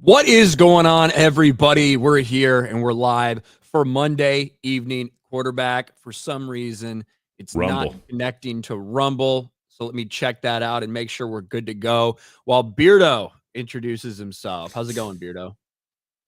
What is going on, everybody? We're here and we're live for Monday evening quarterback. For some reason, it's Rumble. not connecting to Rumble. So let me check that out and make sure we're good to go while Beardo introduces himself. How's it going, Beardo?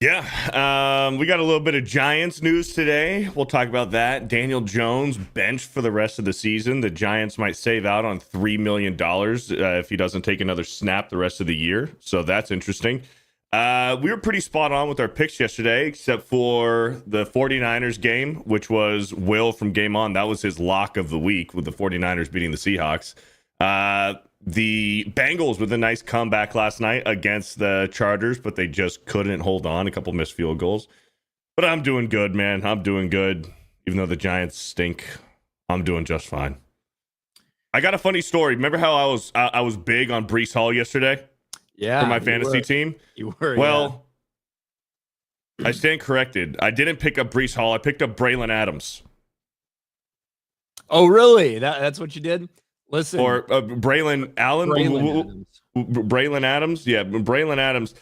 Yeah, we got a little bit of Giants news today. We'll talk about that. Daniel Jones benched for the rest of the season. The Giants might save out on $3 million if he doesn't take another snap the rest of the year. So that's interesting. We were pretty spot on with our picks yesterday, except for the 49ers game, which was Will from Game On. That was his lock of the week with the 49ers beating the Seahawks. The Bengals with a nice comeback last night against the Chargers, but they just couldn't hold on. A couple missed field goals. But I'm doing good, man. I'm doing good. Even though the Giants stink, I'm doing just fine. I got a funny story. Remember how I was big on Breece Hall yesterday? Yeah. For my fantasy team? You were, well, yeah. I stand corrected. I didn't pick up Breece Hall. I picked up Braylon Adams. Oh, really? That's what you did? Listen. Or Braylon Allen. Braylon Adams. Yeah, Braylon Adams.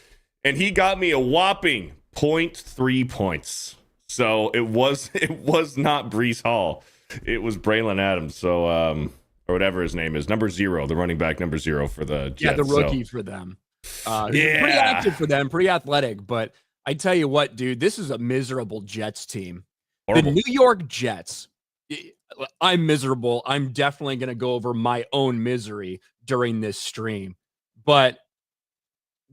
And he got me a whopping 0.3 points. So it was not Breece Hall. It was Braylon Adams. So or whatever his name is. Number 0, the running back number 0 for the Jets. Yeah, the rookie for them. Pretty active for them, pretty athletic. But I tell you what, dude, this is a miserable Jets team. Horrible. The New York Jets. I'm miserable. I'm definitely going to go over my own misery during this stream. But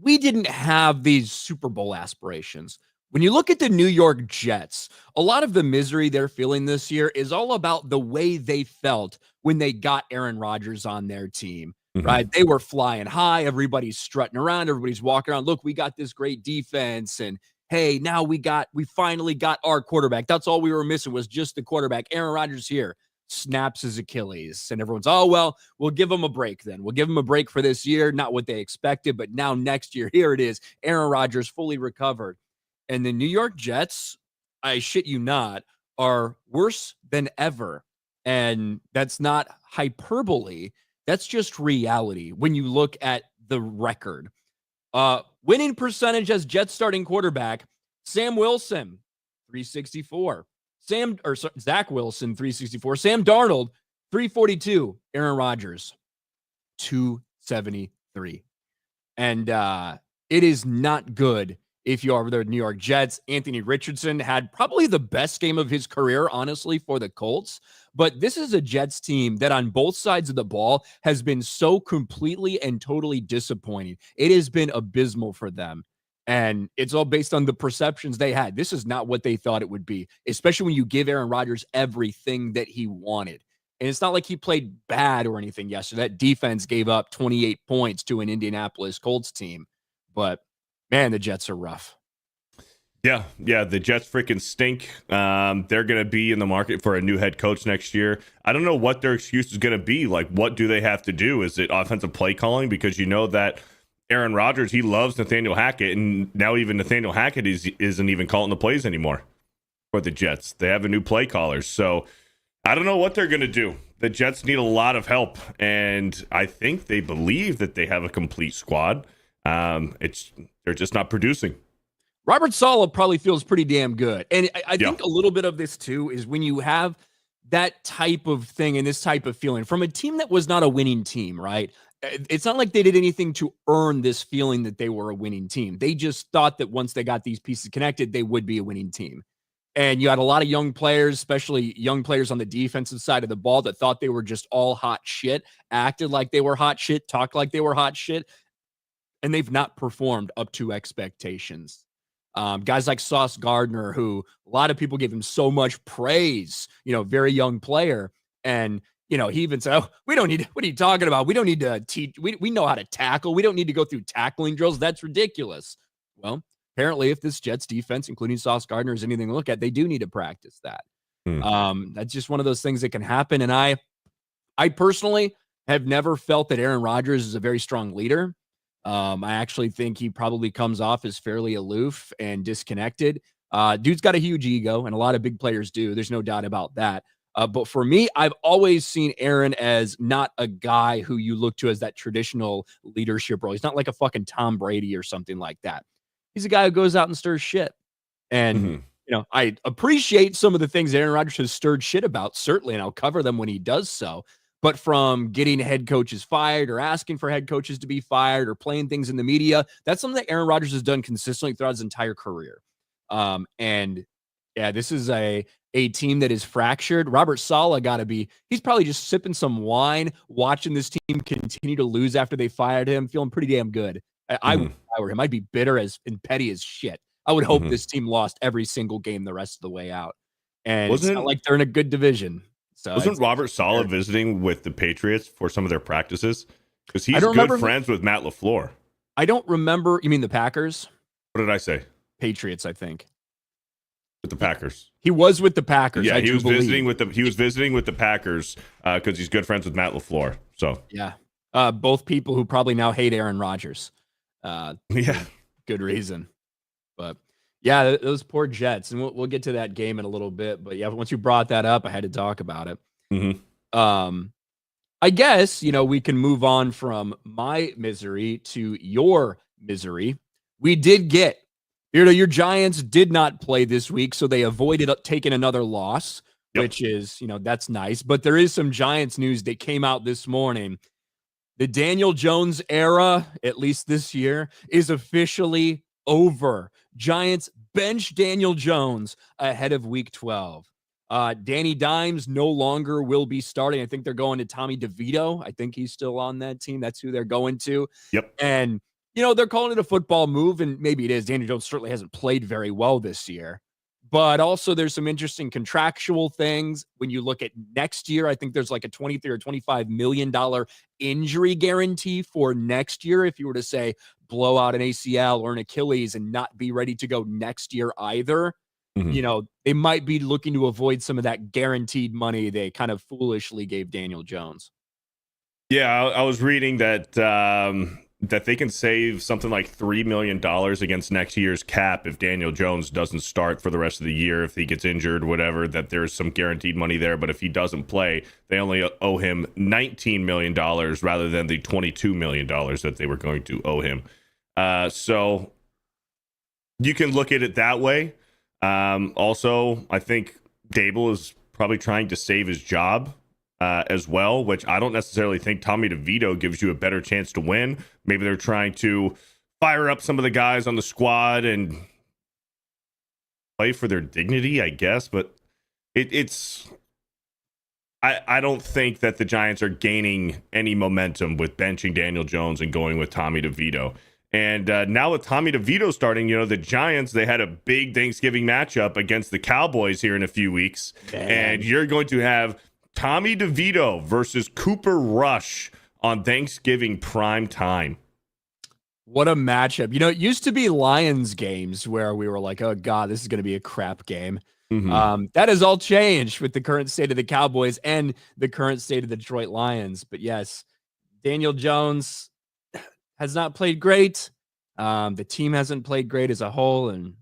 we didn't have these Super Bowl aspirations. When you look at the New York Jets, a lot of the misery they're feeling this year is all about the way they felt when they got Aaron Rodgers on their team, right? They were flying high. Everybody's strutting around. Everybody's walking around. Look, we got this great defense. And hey, now we finally got our quarterback. That's all we were missing was just the quarterback. Aaron Rodgers here snaps his Achilles. And everyone's, oh, well, we'll give him a break then. We'll give him a break for this year. Not what they expected, but now next year, here it is. Aaron Rodgers fully recovered. And the New York Jets, I shit you not, are worse than ever. And that's not hyperbole. That's just reality when you look at the record. Winning percentage as Jets starting quarterback, Sam Wilson, 364. Zach Wilson, 364. Sam Darnold, 342. Aaron Rodgers, 273. And it is not good if you are the New York Jets. Anthony Richardson had probably the best game of his career, honestly, for the Colts. But this is a Jets team that on both sides of the ball has been so completely and totally disappointing. It has been abysmal for them. And it's all based on the perceptions they had. This is not what they thought it would be, especially when you give Aaron Rodgers everything that he wanted. And it's not like he played bad or anything yesterday. That defense gave up 28 points to an Indianapolis Colts team. But man, the Jets are rough. Yeah, the Jets freaking stink. They're going to be in the market for a new head coach next year. I don't know what their excuse is going to be. Like, what do they have to do? Is it offensive play calling? Because you know that Aaron Rodgers, he loves Nathaniel Hackett, and now even Nathaniel Hackett isn't even calling the plays anymore for the Jets. They have a new play caller. So I don't know what they're going to do. The Jets need a lot of help, and I think they believe that they have a complete squad. They're just not producing. Robert Saleh probably feels pretty damn good. And I think a little bit of this, too, is when you have that type of thing and this type of feeling from a team that was not a winning team, right? It's not like they did anything to earn this feeling that they were a winning team. They just thought that once they got these pieces connected, they would be a winning team. And you had a lot of young players, especially young players on the defensive side of the ball that thought they were just all hot shit, acted like they were hot shit, talked like they were hot shit, and they've not performed up to expectations. Guys like Sauce Gardner, who a lot of people give him so much praise, very young player. And, he even said, oh, we don't need, what are you talking about? We don't need to teach. We know how to tackle. We don't need to go through tackling drills. That's ridiculous. Well, apparently if this Jets defense, including Sauce Gardner, is anything to look at, they do need to practice that. That's just one of those things that can happen. And I personally have never felt that Aaron Rodgers is a very strong leader. I actually think he probably comes off as fairly aloof and disconnected. Dude's got a huge ego, and a lot of big players do. There's no doubt about that. But for me, I've always seen Aaron as not a guy who you look to as that traditional leadership role. He's not like a fucking Tom Brady or something like that. He's a guy who goes out and stirs shit. And, I appreciate some of the things Aaron Rodgers has stirred shit about, certainly, and I'll cover them when he does so. But from getting head coaches fired or asking for head coaches to be fired or playing things in the media, that's something that Aaron Rodgers has done consistently throughout his entire career. And yeah, this is a team that is fractured. Robert Saleh he's probably just sipping some wine, watching this team continue to lose after they fired him, feeling pretty damn good. I were him. I'd be bitter and petty as shit. I would hope this team lost every single game the rest of the way out. And it's not like they're in a good division. So wasn't Robert Saleh visiting with the Patriots for some of their practices? Because he's good friends with Matt LaFleur. I don't remember. You mean the Packers? What did I say? Patriots, I think. With the Packers. He was with the Packers. Yeah, he was visiting with the Packers because he's good friends with Matt LaFleur. So yeah, both people who probably now hate Aaron Rodgers. Good reason. But yeah, those poor Jets, and we'll get to that game in a little bit. But yeah, once you brought that up, I had to talk about it. I guess we can move on from my misery to your misery. We did get. Your Giants did not play this week, so they avoided taking another loss, which is, that's nice. But there is some Giants news that came out this morning. The Daniel Jones era, at least this year, is officially over. Giants bench Daniel Jones ahead of week 12. Danny Dimes no longer will be starting. I think they're going to Tommy DeVito. I think he's still on that team. That's who they're going to. Yep. And they're calling it a football move, and maybe it is. Daniel Jones certainly hasn't played very well this year. But also there's some interesting contractual things. When you look at next year, I think there's like a $23 or $25 million injury guarantee for next year. If you were to, say, blow out an ACL or an Achilles and not be ready to go next year either, they might be looking to avoid some of that guaranteed money they kind of foolishly gave Daniel Jones. Yeah, I was reading that that they can save something like $3 million against next year's cap if Daniel Jones doesn't start for the rest of the year, if he gets injured, whatever, that there's some guaranteed money there. But if he doesn't play, they only owe him $19 million rather than the $22 million that they were going to owe him. So you can look at it that way. Also, I think Dable is probably trying to save his job as well, which I don't necessarily think Tommy DeVito gives you a better chance to win. Maybe they're trying to fire up some of the guys on the squad and play for their dignity, I guess. But I don't think that the Giants are gaining any momentum with benching Daniel Jones and going with Tommy DeVito. And now with Tommy DeVito starting, the Giants, they had a big Thanksgiving matchup against the Cowboys here in a few weeks. Damn. And you're going to have Tommy DeVito versus Cooper Rush on Thanksgiving prime time. What a matchup. It used to be Lions games where we were like, oh, God, this is going to be a crap game. That has all changed with the current state of the Cowboys and the current state of the Detroit Lions. But yes, Daniel Jones has not played great. The team hasn't played great as a whole, and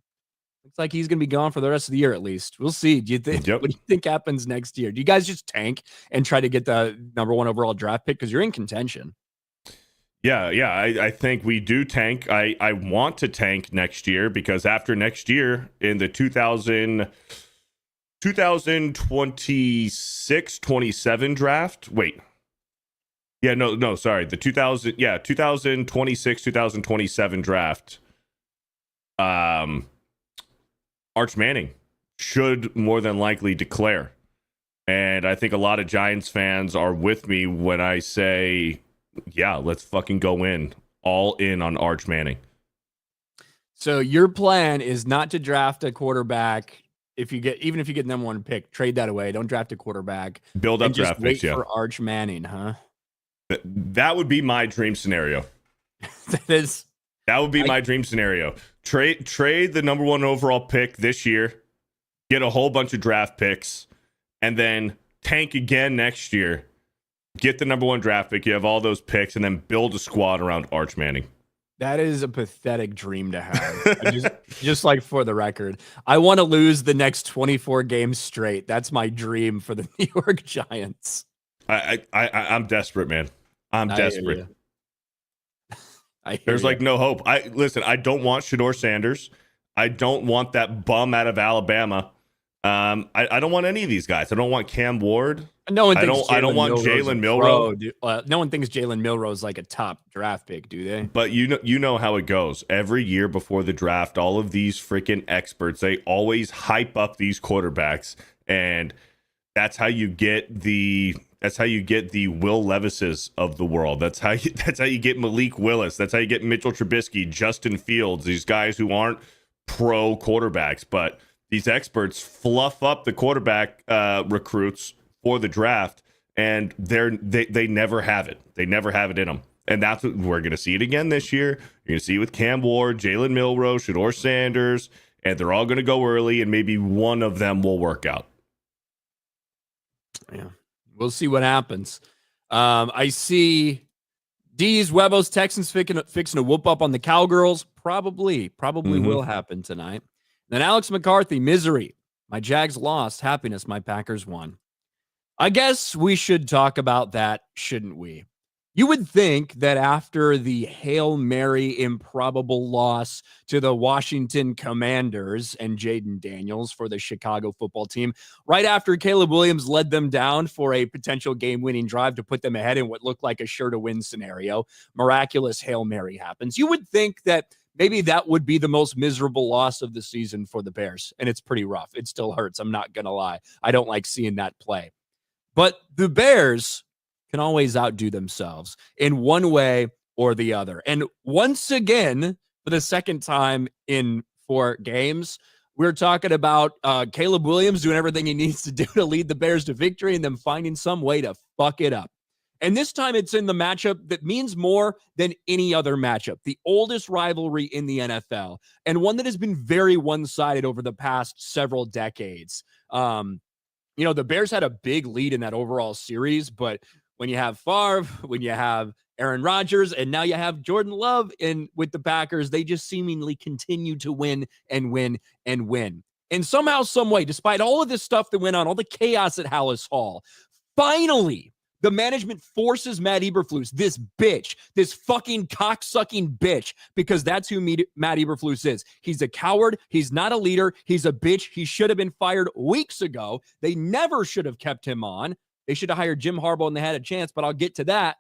looks like he's going to be gone for the rest of the year at least. We'll see. Do you think? What do you think happens next year? Do you guys just tank and try to get the number 1 overall draft pick because you're in contention? Yeah. I think we do tank. I want to tank next year because after next year in the 2026-27 draft. Wait. Yeah, no, sorry. The 2026-2027 draft. Arch Manning should more than likely declare. And I think a lot of Giants fans are with me when I say, yeah, let's fucking go all in on Arch Manning. So your plan is not to draft a quarterback. Even if you get number 1 pick, trade that away. Don't draft a quarterback. Build up draft picks, for Arch Manning, huh? That would be my dream scenario. That would be my dream scenario. Trade the number 1 overall pick this year, get a whole bunch of draft picks, and then tank again next year. Get the number 1 draft pick. You have all those picks, and then build a squad around Arch Manning. That is a pathetic dream to have. just like for the record, I want to lose the next 24 games straight. That's my dream for the New York Giants. I'm desperate, man. I'm desperate. There's like no hope. I don't want Shedeur Sanders. I don't want that bum out of Alabama. I don't want any of these guys. I don't want Cam Ward. No one thinks I don't want Jalen Milroe. No one thinks Jalen Milroe is like a top draft pick, do they? But you know how it goes. Every year before the draft, all of these freaking experts, they always hype up these quarterbacks, and that's how you get the Will Levises of the world. That's how you get Malik Willis. That's how you get Mitchell Trubisky, Justin Fields, these guys who aren't pro quarterbacks, but these experts fluff up the quarterback recruits for the draft, and they never have it. They never have it in them. And that's what we're going to see it again this year. You're going to see it with Cam Ward, Jalen Milroe, Shedeur Sanders, and they're all going to go early, and maybe one of them will work out. Yeah, we'll see what happens. I see D's Webos Texans fixing to whoop up on the Cowgirls. Probably will happen tonight. Then Alex McCarthy, misery. My Jags lost. Happiness, my Packers won. I guess we should talk about that, shouldn't we? You would think that after the Hail Mary improbable loss to the Washington Commanders and Jaden Daniels for the Chicago football team, right after Caleb Williams led them down for a potential game-winning drive to put them ahead in what looked like a sure-to-win scenario, miraculous Hail Mary happens. You would think that maybe that would be the most miserable loss of the season for the Bears, and it's pretty rough. It still hurts. I'm not going to lie. I don't like seeing that play. But the Bears can always outdo themselves in one way or the other. And once again, for the second time in 4 games, we're talking about Caleb Williams doing everything he needs to do to lead the Bears to victory and them finding some way to fuck it up. And this time it's in the matchup that means more than any other matchup, the oldest rivalry in the NFL, and one that has been very one-sided over the past several decades. The Bears had a big lead in that overall series, but when you have Favre, when you have Aaron Rodgers, and now you have Jordan Love with the Packers, they just seemingly continue to win and win and win. And somehow, some way, despite all of this stuff that went on, all the chaos at Hallis Hall, finally, the management forces Matt Eberflus, this bitch, this fucking cocksucking bitch, because that's who Matt Eberflus is. He's a coward. He's not a leader. He's a bitch. He should have been fired weeks ago. They never should have kept him on. They should have hired Jim Harbaugh and they had a chance, but I'll get to that.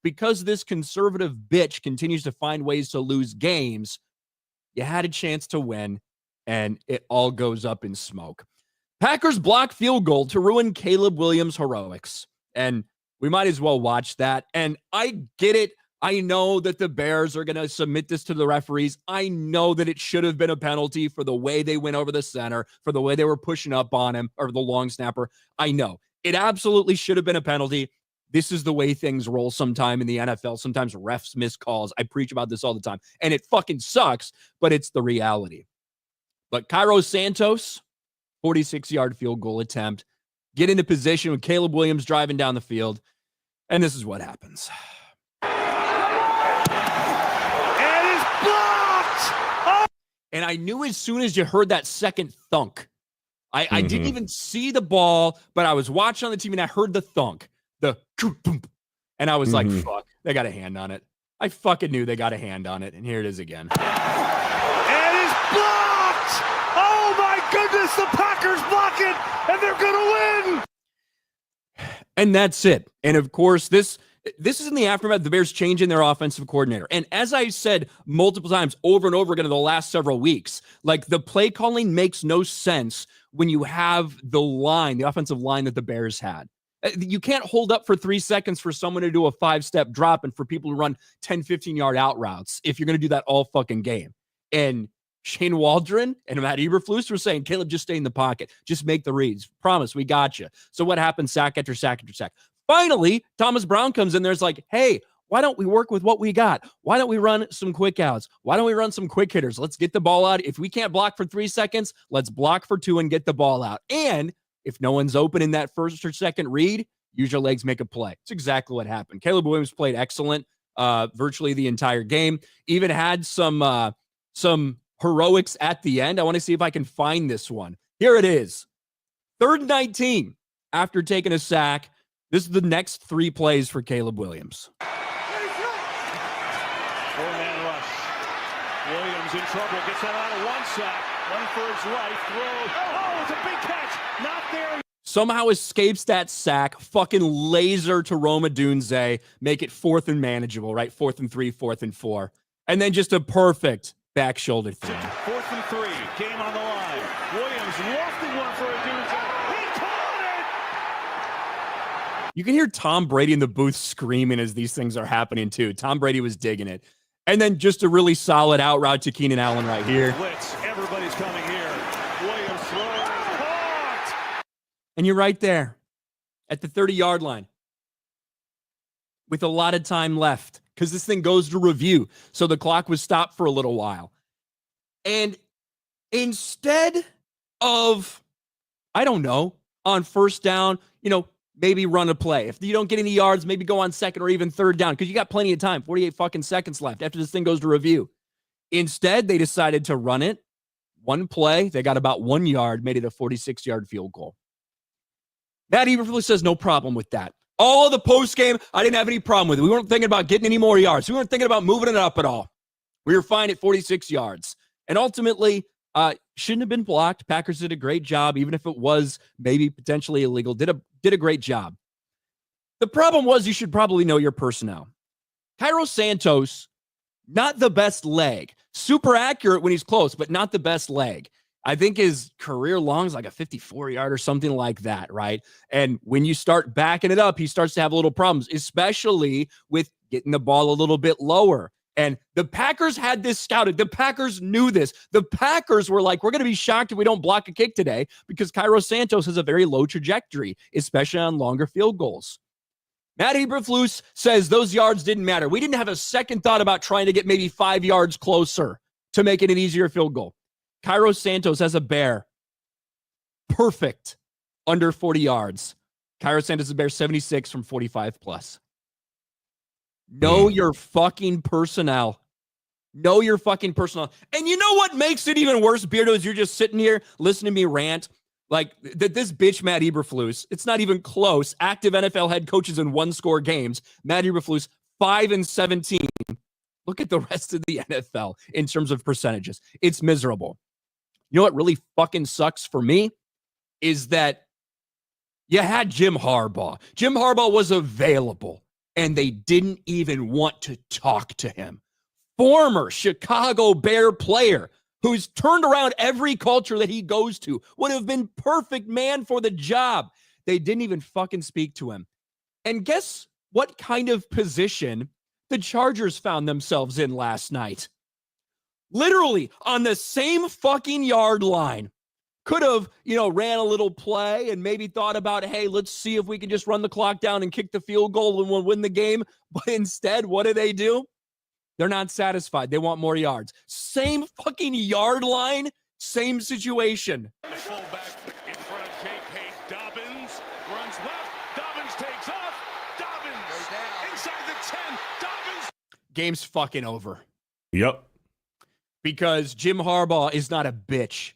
Because this conservative bitch continues to find ways to lose games, you had a chance to win, and it all goes up in smoke. Packers block field goal to ruin Caleb Williams' heroics. And we might as well watch that. And I get it. I know that the Bears are going to submit this to the referees. I know that it should have been a penalty for the way they went over the center, for the way they were pushing up on him, or the long snapper. I know. It absolutely should have been a penalty. This is the way things roll sometime in the NFL. Sometimes refs miss calls. I preach about this all the time. And it fucking sucks, but it's the reality. But Cairo Santos, 46-yard field goal attempt. Get into position with Caleb Williams driving down the field. And this is what happens. It is blocked! Oh! And I knew as soon as you heard that second thunk. I didn't even see the ball, but I was watching on the TV and I heard the thunk. And I was like, fuck, they got a hand on it. I fucking knew they got a hand on it. And here it is again. It is blocked! Oh my goodness, the Packers block it, and they're going to win! And that's it. And of course, this is in the aftermath of the Bears changing their offensive coordinator. And as I said multiple times over and over again in the last several weeks, like the play calling makes no sense when you have the offensive line that the Bears had. You can't hold up for 3 seconds for someone to do a 5-step drop and for people to run 10, 15-yard out routes if you're going to do that all fucking game. And Shane Waldron and Matt Eberflus were saying, Caleb, just stay in the pocket. Just make the reads. Promise, we got you. So what happened? Sack after sack after sack. Finally, Thomas Brown comes in there's like, hey, why don't we work with what we got? Why don't we run some quick outs? Why don't we run some quick hitters? Let's get the ball out. If we can't block for 3 seconds, let's block for 2 and get the ball out. And if no one's open in that first or second read, use your legs, make a play. It's exactly what happened. Caleb Williams played excellent virtually the entire game. Even had some heroics at the end. I want to see if I can find this one. Here it is. 3rd and 19 after taking a sack. This is the next 3 plays for Caleb Williams. Williams in trouble. Gets that out of one sack. Run for his life. Throws. Oh, it's a big catch. Not there. Somehow escapes that sack. Fucking laser to Roma Dunze. Make it 4th and manageable, right? 4th and 3, 4th and 4. And then just a perfect back shoulder throw. 4th and 3. Game on the line. Williams lofted one for a Dunze. He caught it! You can hear Tom Brady in the booth screaming as these things are happening too. Tom Brady was digging it. And then just a really solid out route to Keenan Allen right here. Blitz. Everybody's coming here. Williams throws. Caught! And you're right there at the 30-yard line with a lot of time left because this thing goes to review. So the clock was stopped for a little while. And instead of, I don't know, on first down, maybe run a play. If you don't get any yards, maybe go on second or even third down because you got plenty of time, 48 fucking seconds left after this thing goes to review. Instead, they decided to run it. One play, they got about 1 yard, made it a 46-yard field goal. Matt Eberflus says no problem with that. All of the post game, I didn't have any problem with it. We weren't thinking about getting any more yards. We weren't thinking about moving it up at all. We were fine at 46 yards. And ultimately, shouldn't have been blocked. Packers did a great job, even if it was maybe potentially illegal. Did a great job. The problem was you should probably know your personnel. Cairo Santos, not the best leg. Super accurate when he's close, but not the best leg. I think his career long is like a 54-yard or something like that, right? And when you start backing it up, he starts to have little problems, especially with getting the ball a little bit lower. And the Packers had this scouted. The Packers knew this. The Packers were like, we're going to be shocked if we don't block a kick today because Cairo Santos has a very low trajectory, especially on longer field goals. Matt Eberflus says those yards didn't matter. We didn't have a second thought about trying to get maybe 5 yards closer to make it an easier field goal. Cairo Santos has a bear. Perfect. Under 40 yards. Cairo Santos is a bear 76 from 45 plus. Know your fucking personnel. Know your fucking personnel. And you know what makes it even worse, Beardo, is you're just sitting here listening to me rant. Like, this bitch, Matt Eberflus, it's not even close. Active NFL head coaches in one-score games. Matt Eberflus, 5-17. Look at the rest of the NFL in terms of percentages. It's miserable. You know what really fucking sucks for me is that you had Jim Harbaugh. Jim Harbaugh was available, and they didn't even want to talk to him. Former Chicago Bear player who's turned around every culture that he goes to, would have been perfect man for the job. They didn't even fucking speak to him. And guess what kind of position the Chargers found themselves in last night? Literally on the same fucking yard line. Could have, ran a little play and maybe thought about, hey, let's see if we can just run the clock down and kick the field goal and we'll win the game. But instead, what do? They're not satisfied. They want more yards. Same fucking yard line, same situation. The fullback in front of K. Dobbins runs left. Dobbins takes off. Dobbins goes down inside the 10. Dobbins. Game's fucking over. Yep. Because Jim Harbaugh is not a bitch.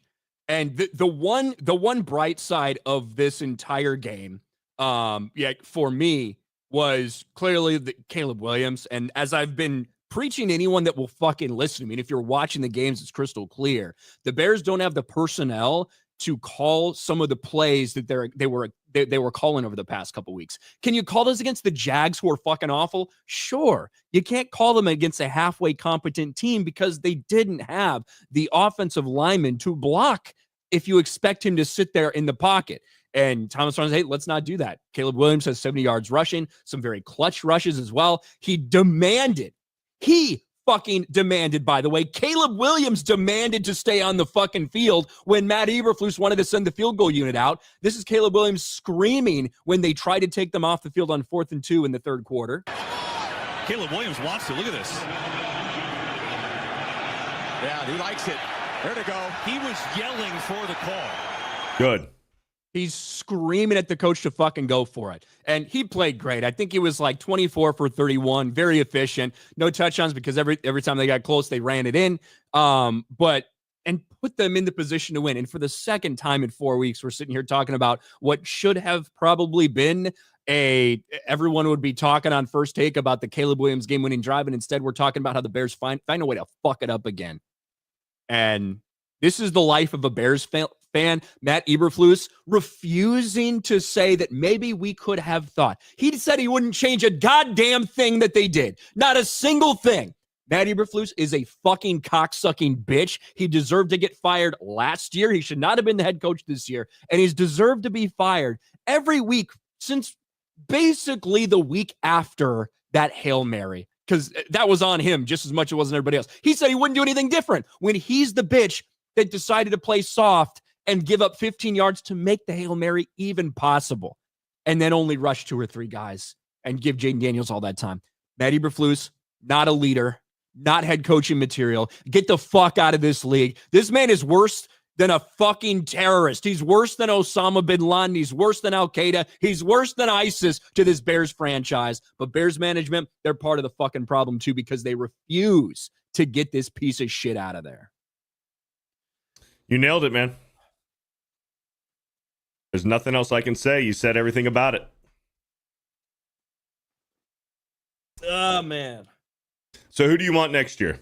And the one bright side of this entire game, for me, was clearly Caleb Williams. And as I've been preaching to anyone that will fucking listen to me, and if you're watching the games, it's crystal clear. The Bears don't have the personnel to call some of the plays that they were calling over the past couple weeks. Can you call those against the Jags, who are fucking awful? Sure. You can't call them against a halfway competent team because they didn't have the offensive lineman to block if you expect him to sit there in the pocket. And Thomas runs, hey, let's not do that. Caleb Williams has 70 yards rushing, some very clutch rushes as well. He fucking demanded, by the way. Caleb Williams demanded to stay on the fucking field when Matt Eberflus wanted to send the field goal unit out. This is Caleb Williams screaming when they tried to take them off the field on 4th and 2 in the third quarter. Caleb Williams wants to. Look at this. Yeah, he likes it. There to go. He was yelling for the call. Good. He's screaming at the coach to fucking go for it. And he played great. I think he was like 24 for 31, very efficient. No touchdowns because every time they got close, they ran it in. But put them in the position to win. And for the second time in 4 weeks, we're sitting here talking about what should have probably been everyone would be talking on First Take about the Caleb Williams game-winning drive, and instead we're talking about how the Bears find a way to fuck it up again. And this is the life of a Bears fan, Matt Eberflus, refusing to say that maybe we could have thought. He said he wouldn't change a goddamn thing that they did. Not a single thing. Matt Eberflus is a fucking cocksucking bitch. He deserved to get fired last year. He should not have been the head coach this year. And he's deserved to be fired every week since basically the week after that Hail Mary. Because that was on him just as much as it wasn't everybody else. He said he wouldn't do anything different when he's the bitch that decided to play soft and give up 15 yards to make the Hail Mary even possible, and then only rush 2 or 3 guys and give Jaden Daniels all that time. Matt Eberflus, not a leader, not head coaching material. Get the fuck out of this league. This man is worse than a fucking terrorist. He's worse than Osama bin Laden. He's worse than Al-Qaeda. He's worse than ISIS to this Bears franchise. But Bears management, they're part of the fucking problem too, because they refuse to get this piece of shit out of there. You nailed it, man. There's nothing else I can say. You said everything about it. Oh, man. So who do you want next year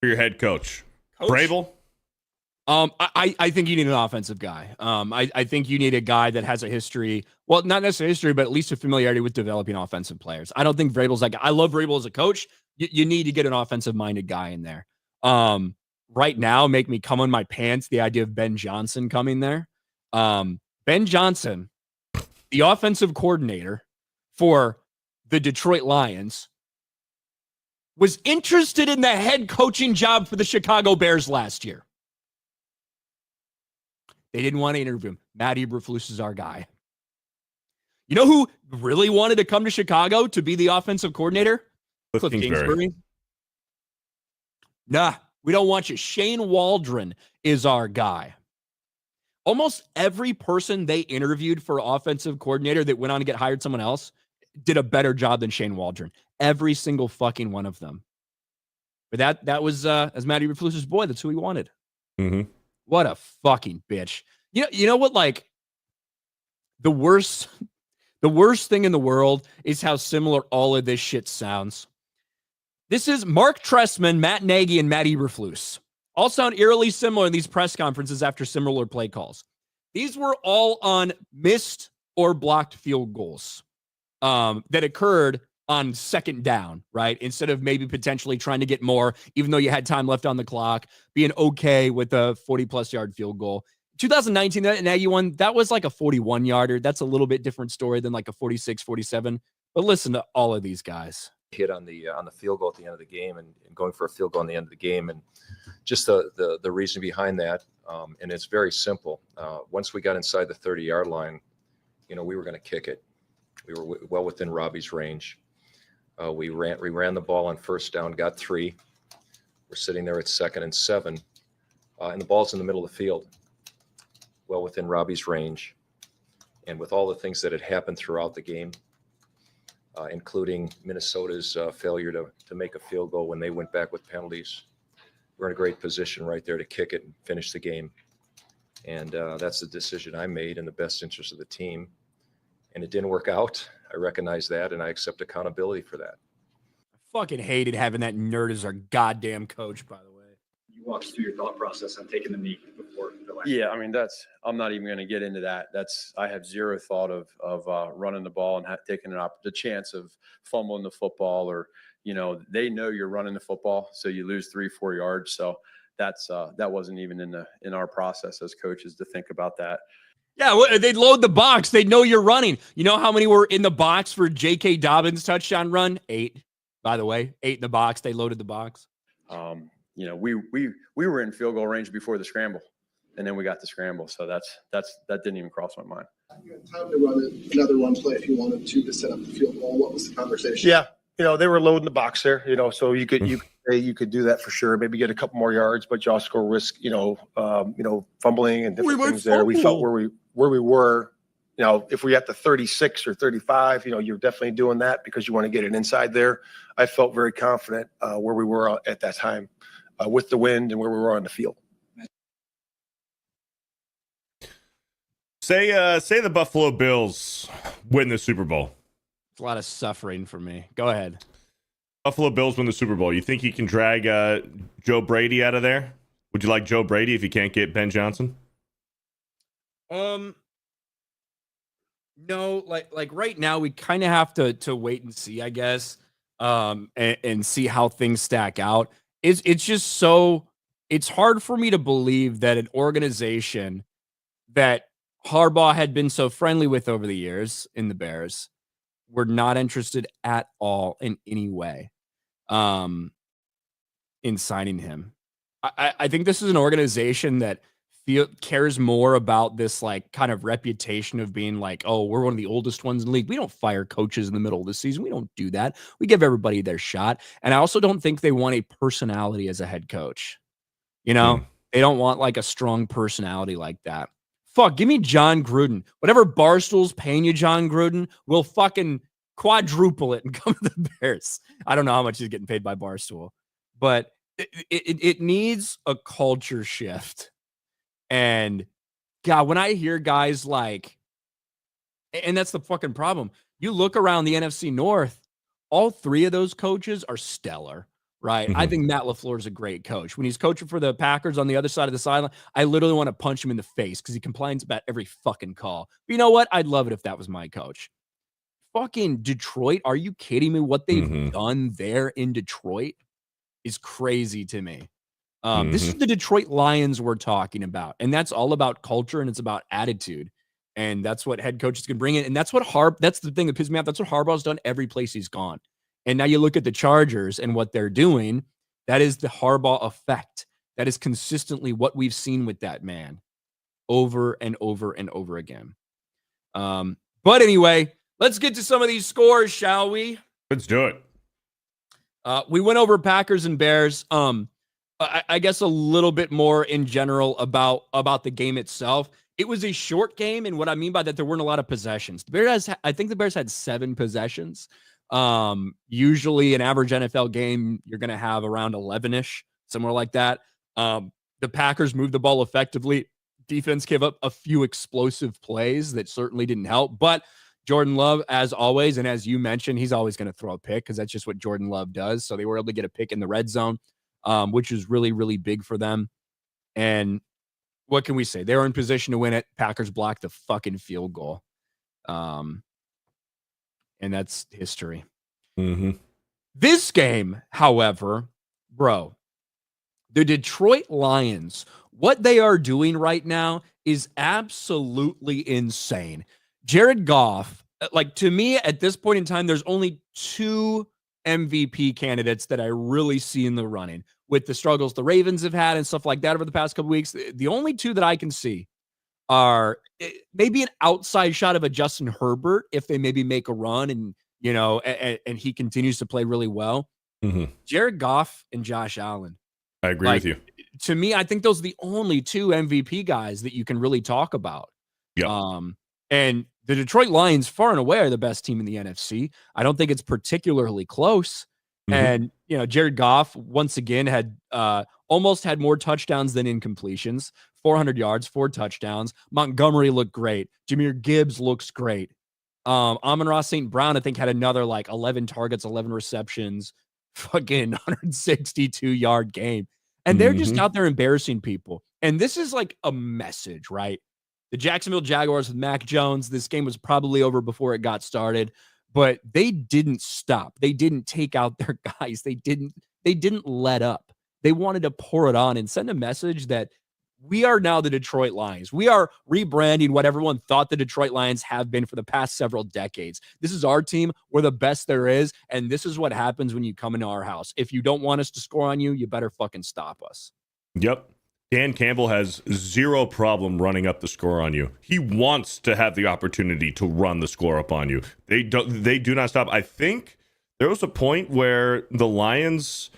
for your head coach? Vrabel? I think you need an offensive guy. I think you need a guy that has a history. Well, not necessarily history, but at least a familiarity with developing offensive players. I don't think Vrabel's like, I love Vrabel as a coach. You need to get an offensive-minded guy in there. Right now, make me come on my pants the idea of Ben Johnson coming there. Ben Johnson, the offensive coordinator for the Detroit Lions, was interested in the head coaching job for the Chicago Bears last year. They didn't want to interview him. Matt Eberflus is our guy. You know who really wanted to come to Chicago to be the offensive coordinator? Cliff Kingsbury. Nah, we don't want you. Shane Waldron is our guy. Almost every person they interviewed for offensive coordinator that went on to get hired someone else did a better job than Shane Waldron. Every single fucking one of them. But that was as Matt Eberflus's boy. That's who he wanted. Mm-hmm. What a fucking bitch. You know what, like, the worst thing in the world is how similar all of this shit sounds. This is Mark Trestman, Matt Nagy, and Matt Eberflus. All sound eerily similar in these press conferences after similar play calls. These were all on missed or blocked field goals that occurred on second down, right? Instead of maybe potentially trying to get more, even though you had time left on the clock, being okay with a 40-plus yard field goal. 2019, that Nagy one, that was like a 41-yarder. That's a little bit different story than like a 46, 47. But listen to all of these guys. Hit on the field goal at the end of the game and going for a field goal on the end of the game, and just the reason behind that. And it's very simple. Once we got inside the 30-yard line, we were going to kick it. We were well within Robbie's range. We ran the ball on first down, got 3. We're sitting there at 2nd and 7, and the ball's in the middle of the field, well within Robbie's range. And with all the things that had happened throughout the game, including Minnesota's failure to make a field goal when they went back with penalties, we're in a great position right there to kick it and finish the game. And that's the decision I made in the best interest of the team. And it didn't work out. I recognize that, and I accept accountability for that. I fucking hated having that nerd as our goddamn coach, by the way. You walked through your thought process on taking the knee before the last. Yeah, I mean, I'm not even going to get into that. I have zero thought of running the ball and taking the chance of fumbling the football, or, they know you're running the football, so you lose 3-4 yards. So that wasn't even in our process as coaches to think about that. Yeah, they'd load the box. They'd know you're running. You know how many were in the box for J.K. Dobbins' touchdown run? 8, by the way. 8 in the box. They loaded the box. We were in field goal range before the scramble, and then we got the scramble. So that didn't even cross my mind. You had time to run another run play if you wanted to set up the field goal. What was the conversation? Yeah, they were loading the box there. So you could do that for sure. Maybe get a couple more yards, but you also go risk fumbling and different things there. We felt where we were. If we at the 36 or 35, you're definitely doing that because you want to get it inside there. I felt very confident where we were at that time with the wind and where we were on the field. Say the Buffalo Bills win the Super Bowl. It's a lot of suffering for me. Go ahead. Buffalo Bills win the Super Bowl. You think he can drag Joe Brady out of there? Would you like Joe Brady if you can't get Ben Johnson? No, like right now we kind of have to wait and see, I guess, and see how things stack out. It's just so it's hard for me to believe that an organization that Harbaugh had been so friendly with over the years in the Bears were not interested at all in any way in signing him. I think this is an organization that cares more about this like kind of reputation of being like, oh, we're one of the oldest ones in the league. We don't fire coaches in the middle of the season. We don't do that. We give everybody their shot. And I also don't think they want a personality as a head coach. You know, they don't want like a strong personality like that. Fuck, give me John Gruden. Whatever Barstool's paying you, John Gruden, we'll fucking quadruple it and come to the Bears. I don't know how much he's getting paid by Barstool, but it needs a culture shift. And God, when I hear guys like, and that's the fucking problem. You look around the NFC North, all three of those coaches are stellar, right? I think Matt LaFleur is a great coach. When he's coaching for the Packers on the other side of the sideline, I literally want to punch him in the face because he complains about every fucking call. But you know what? I'd love it if that was my coach. Fucking Detroit, are you kidding me? What they've done there in Detroit is crazy to me. This is the Detroit Lions we're talking about, and that's all about culture and it's about attitude, and that's what head coaches can bring in, and that's what that's the thing that pisses me off. That's what Harbaugh's done every place he's gone. And now you look at the Chargers and what they're doing. That is the Harbaugh effect. That is consistently what we've seen with that man over and over and over again. But anyway, let's get to some of these scores, shall we? Let's do it. We went over Packers and Bears. I guess a little bit more in general about the game itself. It was a short game, and what I mean by that, there weren't a lot of possessions. I think the Bears had 7 possessions. Usually an average NFL game, you're going to have around 11-ish, somewhere like that. The Packers moved the ball effectively. Defense gave up a few explosive plays that certainly didn't help, but Jordan Love, as always, and as you mentioned, he's always going to throw a pick because that's just what Jordan Love does. So they were able to get a pick in the red zone, which is really, really big for them. And what can we say? They were in position to win it. Packers blocked the fucking field goal. And that's history. This game, however, bro, the Detroit Lions, what they are doing right now is absolutely insane. Jared Goff, like, to me at this point in time, there's only 2 MVP candidates that I really see in the running with the struggles the Ravens have had and stuff like that over the past couple weeks. The only 2 that I can see are maybe an outside shot of a Justin Herbert if they maybe make a run and, you know, and he continues to play really well. Jared Goff and Josh Allen. I agree with you. To me, I think those are the only 2 MVP guys that you can really talk about. Yeah. And the Detroit Lions far and away are the best team in the NFC. I don't think it's particularly close. And, you know, Jared Goff, once again, had almost had more touchdowns than incompletions, 400 yards, 4 touchdowns. Montgomery looked great. Jahmyr Gibbs looks great. Amon-Ra St. Brown, I think, had another like 11 targets, 11 receptions, fucking 162-yard game. And they're just out there embarrassing people. And this is like a message, right? The Jacksonville Jaguars with Mac Jones, this game was probably over before it got started, but they didn't stop. They didn't take out their guys. They didn't let up. They wanted to pour it on and send a message that we are now the Detroit Lions. We are rebranding what everyone thought the Detroit Lions have been for the past several decades. This is our team. We're the best there is, and this is what happens when you come into our house. If you don't want us to score on you, you better fucking stop us. Yep. Dan Campbell has 0 problem running up the score on you. He wants to have the opportunity to run the score up on you. They do not stop. I think there was a point where the Lions,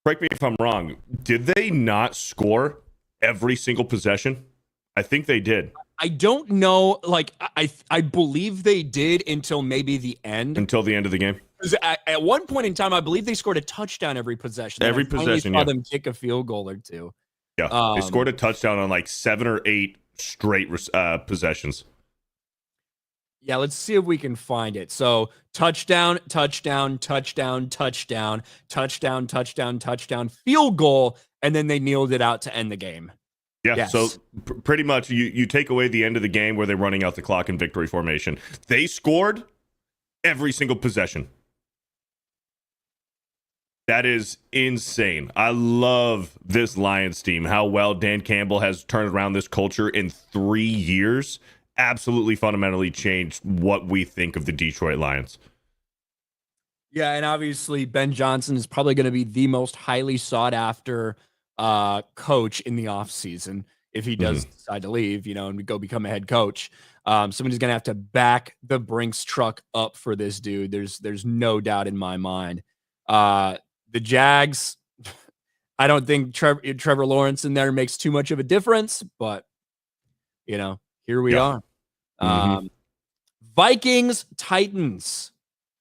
correct me if I'm wrong, did they not score every single possession? I think they did. I don't know. Like, I believe they did until maybe the end. Until the end of the game. Because at one point in time, I believe they scored a touchdown every possession. Every possession, I saw them kick a field goal or 2. Yeah, they scored a touchdown on like 7 or 8 straight possessions. Yeah, let's see if we can find it. So touchdown, touchdown, touchdown, touchdown, touchdown, touchdown, touchdown, field goal, and then they kneeled it out to end the game. Yeah, Yes. so pretty much you take away the end of the game where they're running out the clock in victory formation. They scored every single possession. That is insane. I love this Lions team, how well Dan Campbell has turned around this culture in 3 years. Absolutely fundamentally changed what we think of the Detroit Lions. Yeah, and obviously Ben Johnson is probably going to be the most highly sought after coach in the offseason if he does decide to leave, and go become a head coach. Somebody's going to have to back the Brinks truck up for this dude. There's no doubt in my mind. The Jags, I don't think Trevor Lawrence in there makes too much of a difference, but here we are. Vikings, Titans.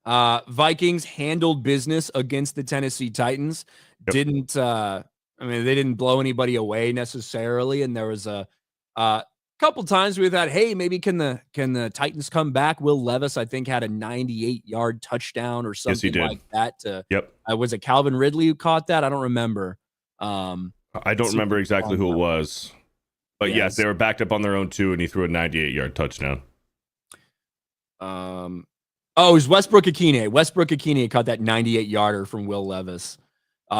Vikings handled business against the Tennessee Titans. They didn't blow anybody away necessarily. And there was a couple times we thought, hey, maybe can the Titans come back? Will Levis, I think, had a 98-yard touchdown or something like that. Was it Calvin Ridley who caught that? I don't remember. I don't remember exactly who it was. But yes, they were backed up on their own too, and he threw a 98-yard touchdown. It was Westbrook Akine. Westbrook Akine caught that 98-yarder from Will Levis.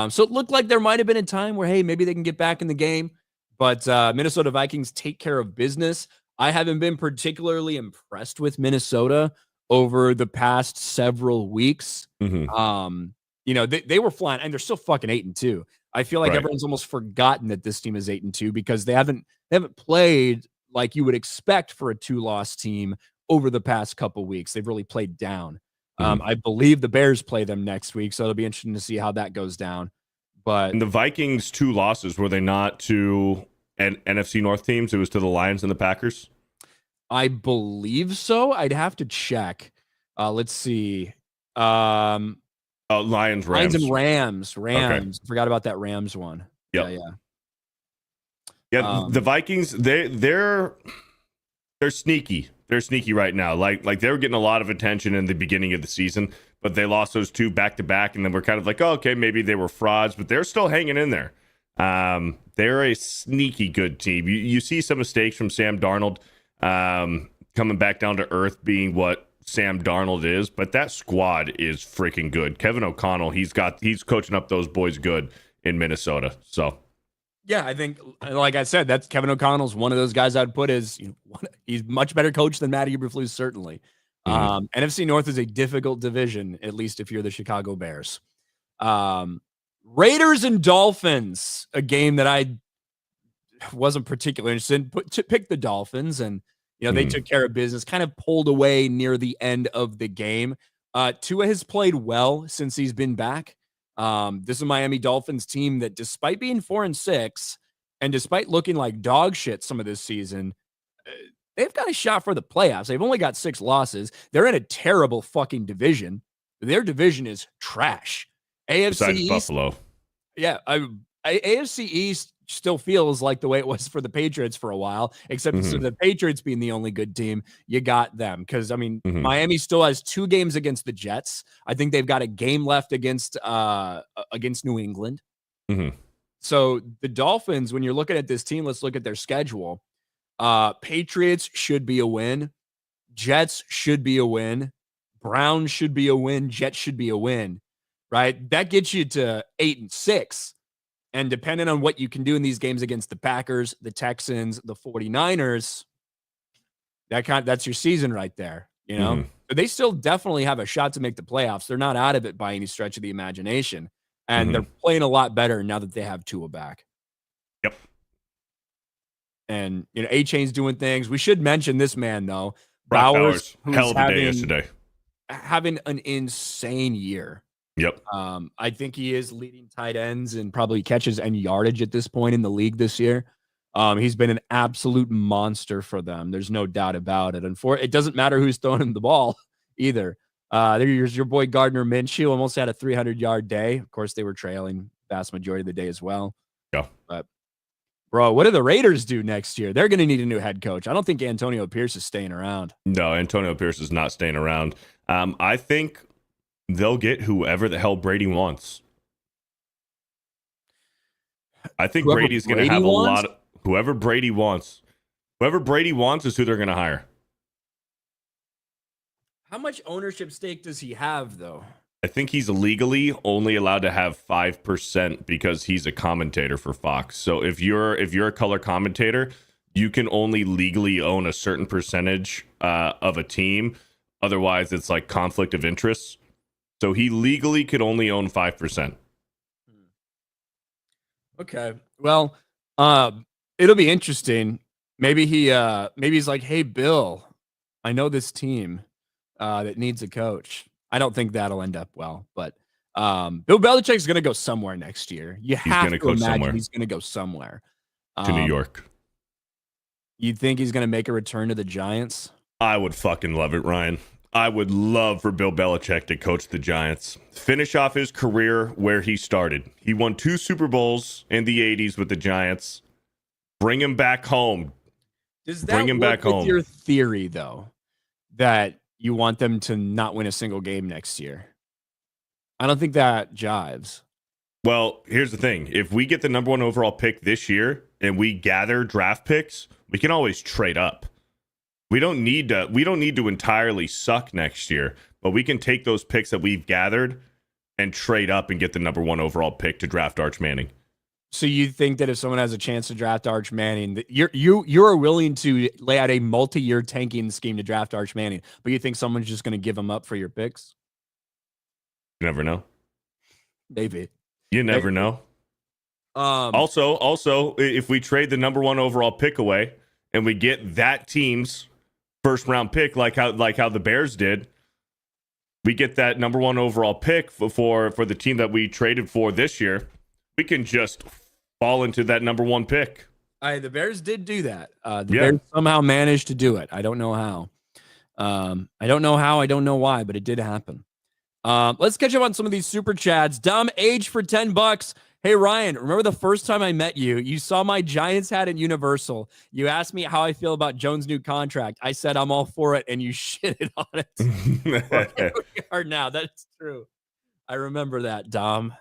So it looked like there might have been a time where, hey, maybe they can get back in the game. But Minnesota Vikings take care of business. I haven't been particularly impressed with Minnesota over the past several weeks. They were flying, and they're still fucking 8-2. I feel like everyone's almost forgotten that this team is 8-2 because they haven't played like you would expect for a 2-loss team over the past couple weeks. They've really played down. I believe the Bears play them next week, so it'll be interesting to see how that goes down. But and the Vikings' 2 losses, were they not to NFC North teams? It was to the Lions and the Packers? I believe so. I'd have to check. Let's see. Lions, Rams. Lions and Rams. Okay. Forgot about that Rams one. Yep. Yeah. The Vikings, they're sneaky. They're sneaky right now. Like they were getting a lot of attention in the beginning of the season, but they lost those 2 back to back, and then we're kind of like, oh, okay, maybe they were frauds, but they're still hanging in there. They're a sneaky good team. You see some mistakes from Sam Darnold coming back down to earth, being what Sam Darnold is, but that squad is freaking good. Kevin O'Connell, he's coaching up those boys good in Minnesota. So yeah, I think, like I said, that's Kevin O'Connell's one of those guys I'd put as he's much better coach than Matt Eberflus, certainly. NFC North is a difficult division, at least if you're the Chicago Bears. Raiders and Dolphins, a game that I wasn't particularly interested in. Pick the Dolphins, and they took care of business, kind of pulled away near the end of the game. Tua has played well since he's been back. This is a Miami Dolphins team that, despite being 4-6 and despite looking like dog shit some of this season, they've got a shot for the playoffs. They've only got 6 losses. They're in a terrible fucking division. Their division is trash. AFC besides East, Buffalo. Yeah, AFC East still feels like the way it was for the Patriots for a while, except instead of the Patriots being the only good team, you got them. Because, Miami still has 2 games against the Jets. I think they've got a game left against New England. So the Dolphins, when you're looking at this team, let's look at their schedule. Patriots should be a win. Jets should be a win. Browns should be a win. Jets should be a win. Right? That gets you to 8-6. And depending on what you can do in these games against the Packers, the Texans, the 49ers, that's your season right there, But they still definitely have a shot to make the playoffs. They're not out of it by any stretch of the imagination. And they're playing a lot better now that they have Tua back. Yep. And, A-Chain's doing things. We should mention this man, though. Bowers, hell of a day yesterday. Having an insane year. Yep. I think he is leading tight ends and probably catches and yardage at this point in the league this year. He's been an absolute monster for them. There's no doubt about it. And it doesn't matter who's throwing him the ball either. There's your boy Gardner Minshew, almost had a 300-yard day. Of course, they were trailing vast majority of the day as well. Yeah. But Bro, what do the Raiders do next year? They're going to need a new head coach. I don't think Antonio Pierce is staying around. No, Antonio Pierce is not staying around. I think they'll get whoever the hell Brady wants. I think Brady's going to have a lot of whoever Brady wants. Whoever Brady wants is who they're going to hire. How much ownership stake does he have, though? I think he's legally only allowed to have 5% because he's a commentator for Fox. So if you're a color commentator, you can only legally own a certain percentage of a team. Otherwise, it's like conflict of interest. So he legally could only own 5%. Okay. Well, it'll be interesting. Maybe he's like, hey, Bill, I know this team that needs a coach. I don't think that'll end up well, but Bill Belichick's going to go somewhere next year. You have to imagine he's going to go somewhere. To New York. You think he's going to make a return to the Giants? I would fucking love it, Ryan. I would love for Bill Belichick to coach the Giants. Finish off his career where he started. He won 2 Super Bowls in the 80s with the Giants. Bring him back home. Does that work with your theory, though, that you want them to not win a single game next year? I don't think that jives. Well, here's the thing. If we get the number 1 overall pick this year and we gather draft picks, we can always trade up. We don't need to entirely suck next year, but we can take those picks that we've gathered and trade up and get the number 1 overall pick to draft Arch Manning. So you think that if someone has a chance to draft Arch Manning, that you're willing to lay out a multi-year tanking scheme to draft Arch Manning, but you think someone's just going to give him up for your picks? You never know. Maybe. You never know. Also, if we trade the number 1 overall pick away and we get that team's first round pick, like how the Bears did, we get that number 1 overall pick for the team that we traded for this year. We can just fall into that number 1 pick. The Bears did do that. Bears somehow managed to do it. I don't know how. I don't know why, but it did happen. Let's catch up on some of these super chats. Dumb age for $10. Hey, Ryan, remember the first time I met you? You saw my Giants hat at Universal. You asked me how I feel about Jones' new contract. I said I'm all for it, and you shitted on it. Well, here we are now. That's true. I remember that, Dom.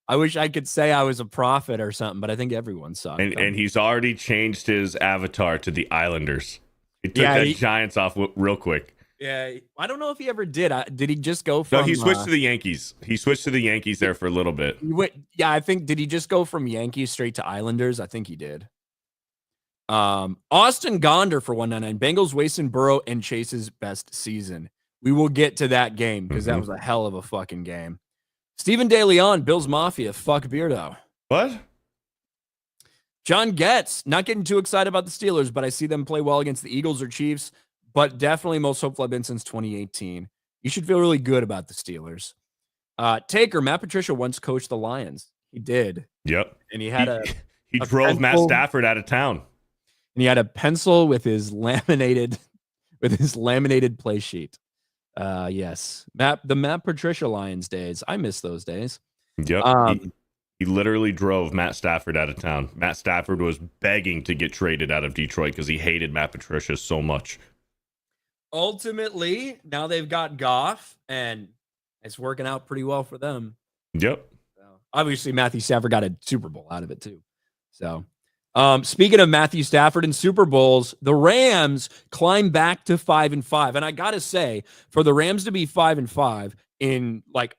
I wish I could say I was a prophet or something, but I think everyone saw it. And he's already changed his avatar to the Islanders. He took that Giants off real quick. Yeah, I don't know if he ever did. Did he just go from... No, he switched to the Yankees. He switched to the Yankees there for a little bit. I think, did he just go from Yankees straight to Islanders? I think he did. Austin Gonder for 199. Bengals wasting Burrow and Chase's best season. We will get to that game because that was a hell of a fucking game. Stephen De Leon, Bills Mafia, fuck Beardo. What? John Getz, not getting too excited about the Steelers, but I see them play well against the Eagles or Chiefs, but definitely most hopeful I've been since 2018. You should feel really good about the Steelers. Taker, Matt Patricia once coached the Lions. He did. Yep. And he had he drove Matt Stafford out of town. And he had a pencil with his laminated play sheet. Yes. The Matt Patricia Lions days. I miss those days. Yep. He literally drove Matt Stafford out of town. Matt Stafford was begging to get traded out of Detroit because he hated Matt Patricia so much. Ultimately, now they've got Goff, and it's working out pretty well for them. Yep. So, obviously, Matthew Stafford got a Super Bowl out of it, too. So, speaking of Matthew Stafford and Super Bowls, the Rams climb back to 5-5. And I got to say, for the Rams to be 5-5 in like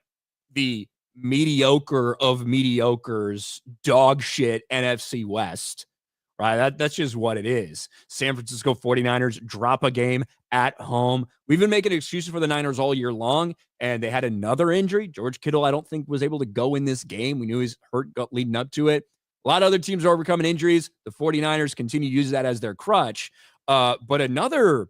the mediocre of mediocres, dog shit NFC West, right? That's just what it is. San Francisco 49ers drop a game at home. We've been making excuses for the Niners all year long, and they had another injury. George Kittle, I don't think, was able to go in this game. We knew he was hurt leading up to it. A lot of other teams are overcoming injuries. The 49ers continue to use that as their crutch. But another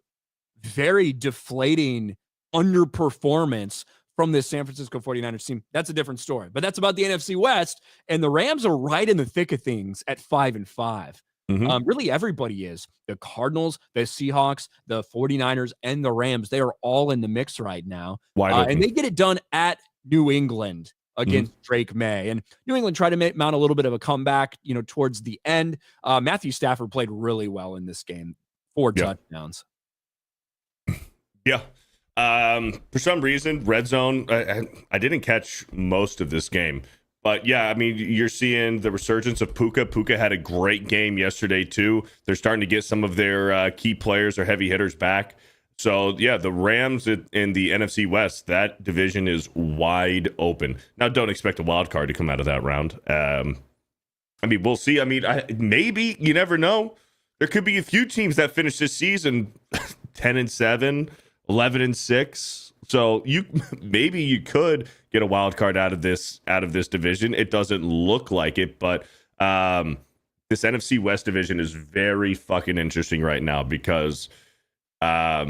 very deflating underperformance from this San Francisco 49ers team. That's a different story. But that's about the NFC West. And the Rams are right in the thick of things at 5-5. Really, everybody is. The Cardinals, the Seahawks, the 49ers, and the Rams. They are all in the mix right now. And they get it done at New England. against Drake May. And New England tried to mount a little bit of a comeback, towards the end. Matthew Stafford played really well in this game. 4 touchdowns. Yeah. For some reason, red zone, I didn't catch most of this game. But yeah, I mean, you're seeing the resurgence of Puka. Puka had a great game yesterday, too. They're starting to get some of their key players or heavy hitters back. So, yeah, the Rams in the NFC West, that division is wide open. Now, don't expect a wild card to come out of that round. I mean, we'll see. I mean, maybe. You never know. There could be a few teams that finish this season 10-7, 11-6. So maybe you could get a wild card out of this division. It doesn't look like it, but this NFC West division is very fucking interesting right now because I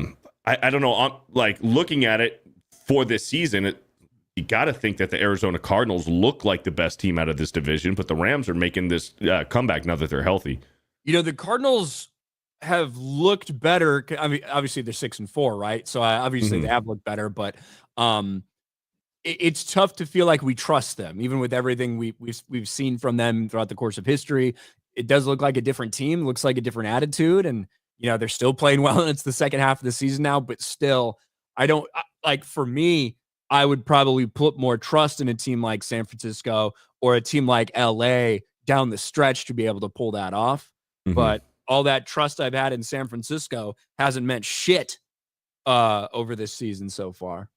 don't know. I'm like looking at it for this season. You got to think that the Arizona Cardinals look like the best team out of this division, but the Rams are making this comeback now that they're healthy. The Cardinals have looked better. I mean, obviously they're 6-4, right? So obviously they have looked better, but it's tough to feel like we trust them, even with everything we've seen from them throughout the course of history. It does look like a different team, looks like a different attitude, and they're still playing well, and it's the second half of the season now. But still, for me, I would probably put more trust in a team like San Francisco or a team like LA down the stretch to be able to pull that off. But all that trust I've had in San Francisco hasn't meant shit over this season so far.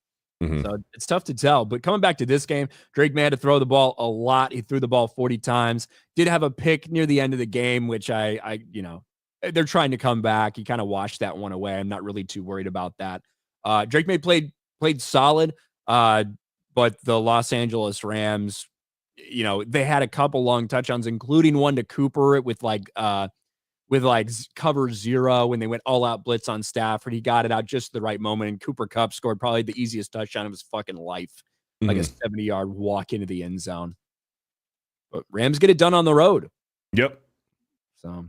So it's tough to tell. But coming back to this game, Drake May had to throw the ball a lot. He threw the ball 40 times. Did have a pick near the end of the game, which they're trying to come back. He kind of washed that one away. I'm not really too worried about that. Drake May played solid, but the Los Angeles Rams, they had a couple long touchdowns, including one to Cooper with cover 0 when they went all out blitz on Stafford. He got it out just the right moment, and Cooper Kupp scored probably the easiest touchdown of his fucking life, like a 70-yard walk into the end zone. But Rams get it done on the road. Yep. So,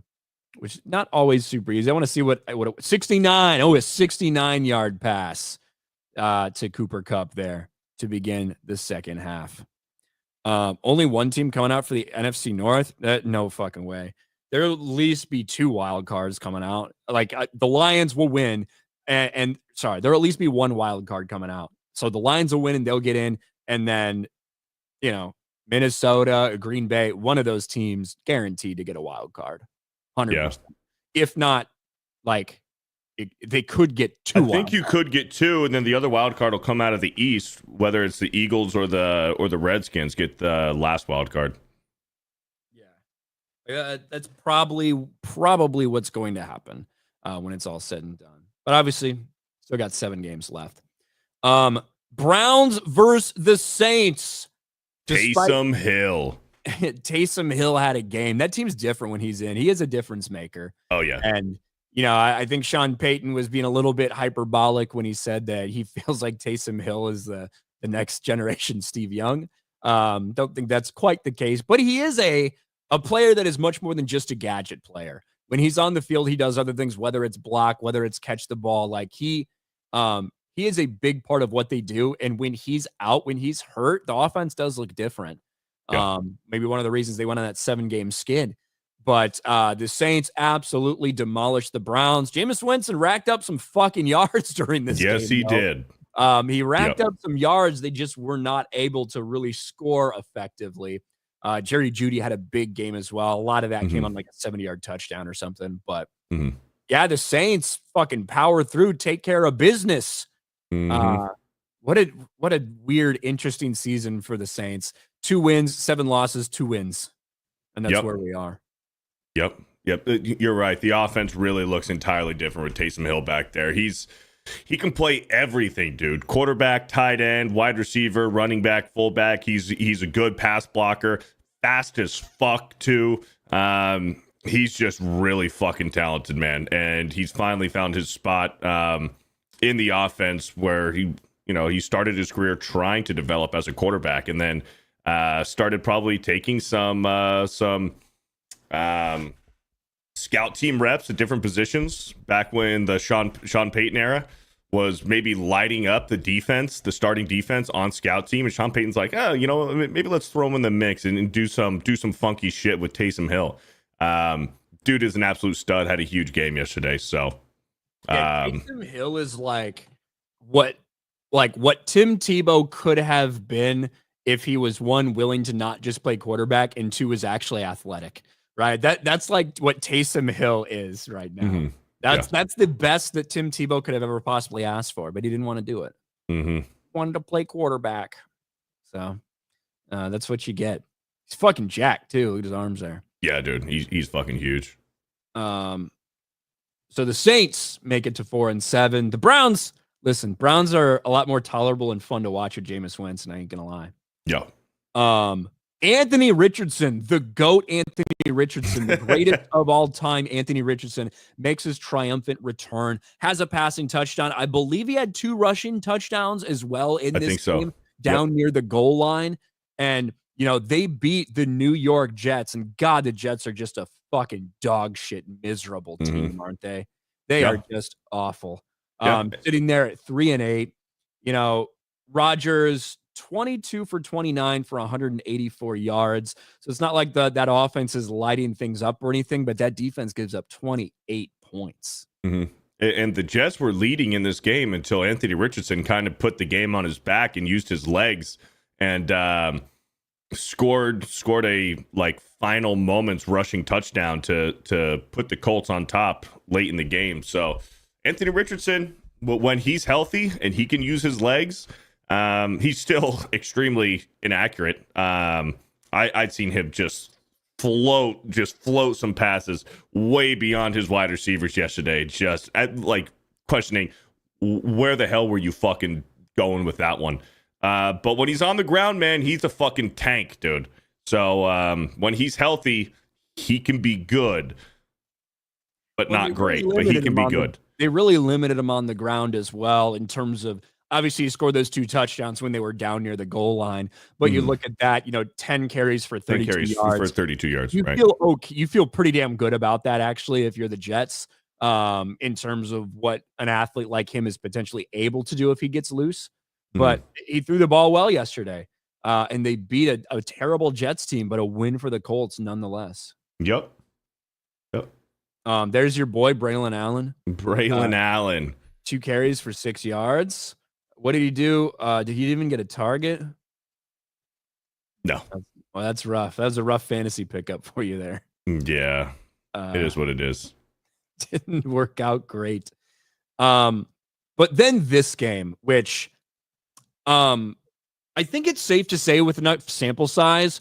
which is not always super easy. I want to see what 69. Oh, a 69-yard pass to Cooper Kupp there to begin the second half. Only one team coming out for the NFC North. No fucking way. There'll at least be 2 wild cards coming out. Like the Lions will win, and there'll at least be 1 wild card coming out. So the Lions will win and they'll get in, and then Minnesota, Green Bay, one of those teams guaranteed to get a wild card, 100%. Yeah. If not, they could get 2. I think you could get 2, and then the other wild card will come out of the East, whether it's the Eagles or the Redskins get the last wild card. That's probably what's going to happen when it's all said and done. But obviously, still got 7 games left. Browns versus the Saints. Taysom Hill. Taysom Hill had a game. That team's different when he's in. He is a difference maker. Oh, yeah. And, I think Sean Payton was being a little bit hyperbolic when he said that he feels like Taysom Hill is the next generation Steve Young. Don't think that's quite the case. But he is a player that is much more than just a gadget player. When he's on the field, he does other things, whether it's block, whether it's catch the ball. Like he is a big part of what they do. And when he's out, when he's hurt, the offense does look different. Yeah. Maybe one of the reasons they went on that 7-game skid. But the Saints absolutely demolished the Browns. Jameis Winston racked up some fucking yards during this game. Yes, he did. He racked up some yards. They just were not able to really score effectively. Jerry Jeudy had a big game as well. A lot of that came on like a 70-yard touchdown or something. But yeah, the Saints fucking power through, take care of business. What a weird, interesting season for the Saints. 2 wins, 7 losses, 2 wins. And that's where we are. Yep. You're right. The offense really looks entirely different with Taysom Hill back there. He can play everything, dude. Quarterback, tight end, wide receiver, running back, fullback. He's a good pass blocker. Fast as fuck, too. He's just really fucking talented, man. And he's finally found his spot in the offense where he started his career trying to develop as a quarterback, and then started probably taking some scout team reps at different positions back when the Sean Payton era, was maybe lighting up the defense, the starting defense on scout team, and Sean Payton's like, oh, maybe let's throw him in the mix and do some funky shit with Taysom Hill. Dude is an absolute stud. Had a huge game yesterday. So Taysom Hill is like what Tim Tebow could have been if he was, one, willing to not just play quarterback, and two, is actually athletic. Right? That's like what Taysom Hill is right now. Mm-hmm. That's the best that Tim Tebow could have ever possibly asked for, but he didn't want to do it. Mm-hmm. Wanted to play quarterback. So that's what you get. He's fucking jacked too. Look at his arms there. Yeah, dude. He's fucking huge. So the Saints make it to 4-7. The Browns, listen, Browns are a lot more tolerable and fun to watch with Jameis Winston. I ain't gonna lie. Yeah. Anthony Richardson, the GOAT Anthony Richardson, the greatest of all time, Anthony Richardson, makes his triumphant return, has a passing touchdown. I believe he had 2 rushing touchdowns as well in this game, down near the goal line. And, they beat the New York Jets. And, God, the Jets are just a fucking dog shit, miserable team, aren't they? They are just awful. Sitting there at 3-8, Rodgers, 22 for 29 for 184 yards. So it's not like that offense is lighting things up or anything, but that defense gives up 28 points. Mm-hmm. And the Jets were leading in this game until Anthony Richardson kind of put the game on his back and used his legs and scored a final moments rushing touchdown to put the Colts on top late in the game. So Anthony Richardson, when he's healthy and he can use his legs, he's still extremely inaccurate. I'd seen him just float some passes way beyond his wide receivers yesterday. Just questioning, where the hell were you fucking going with that one? But when he's on the ground, man, he's a fucking tank, dude. So when he's healthy, he can be good, but not great. But he can be good. They really limited him on the ground as well in terms of, obviously, he scored those 2 touchdowns when they were down near the goal line. But you look at that, 10 carries for 32 yards. For 32 yards, you right? Feel okay. You feel pretty damn good about that, actually, if you're the Jets, in terms of what an athlete like him is potentially able to do if he gets loose. But he threw the ball well yesterday, and they beat a terrible Jets team, but a win for the Colts nonetheless. Yep. There's your boy, Braylon Allen. Allen. 2 carries for 6 yards. What did he do? Did he even get a target? No. Well, that's rough. That was a rough fantasy pickup for you there. Yeah. It is what it is. Didn't work out great. But then this game, which I think it's safe to say with enough sample size,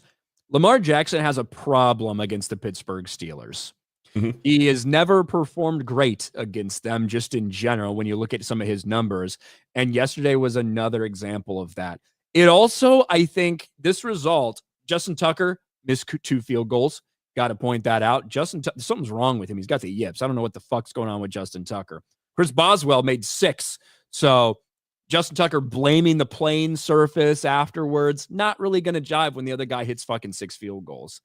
Lamar Jackson has a problem against the Pittsburgh Steelers. Mm-hmm. He has never performed great against them just in general when you look at some of his numbers. And yesterday was another example of that. It also, I think, this result, Justin Tucker missed 2 field goals. Got to point that out. Something's wrong with him. He's got the yips. I don't know what the fuck's going on with Justin Tucker. Chris Boswell made 6. So Justin Tucker blaming the playing surface afterwards, not really going to jive when the other guy hits fucking 6 field goals.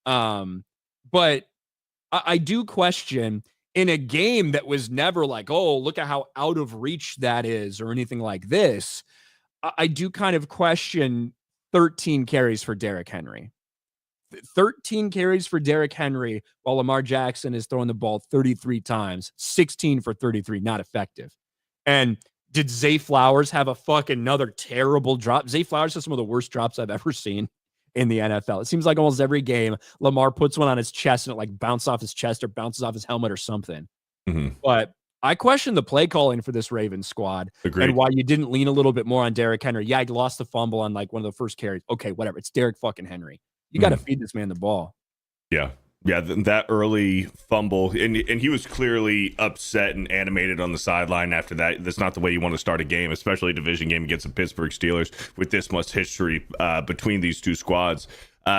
But I do question, in a game that was never like, oh, look at how out of reach that is or anything like this, I do kind of question 13 carries for Derrick Henry. 13 carries for Derrick Henry while Lamar Jackson is throwing the ball 33 times, 16 for 33, not effective. And did Zay Flowers have a fucking another terrible drop? Zay Flowers has some of the worst drops I've ever seen in the NFL. It seems like almost every game Lamar puts one on his chest and it like bounces off his chest or bounces off his helmet or something. Mm-hmm. But I question the play calling for this Ravens squad. Agreed. And why you didn't lean a little bit more on Derrick Henry. Yeah, he lost the fumble on like one of the first carries. Okay, whatever. It's Derrick fucking Henry. You got to feed this man the ball. Yeah. Yeah, that early fumble, and he was clearly upset and animated on the sideline after that. That's not the way you want to start a game, especially a division game against the Pittsburgh Steelers with this much history between these two squads.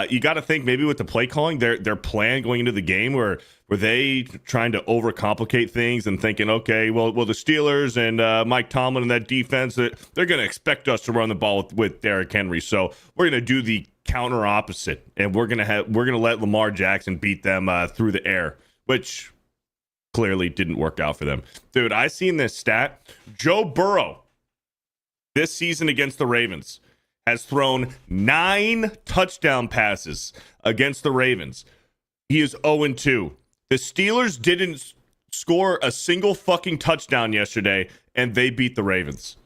You got to think maybe with the play calling, their plan going into the game, were they trying to overcomplicate things and thinking, okay, well the Steelers and Mike Tomlin and that defense, they're going to expect us to run the ball with Derrick Henry, so we're going to do the counter opposite, and we're gonna let Lamar Jackson beat them through the air, which clearly didn't work out for them. Dude, I seen this stat. Joe Burrow this season against the Ravens has thrown 9 touchdown passes against the Ravens. He is 0-2. The Steelers didn't score a single fucking touchdown yesterday, and they beat the Ravens.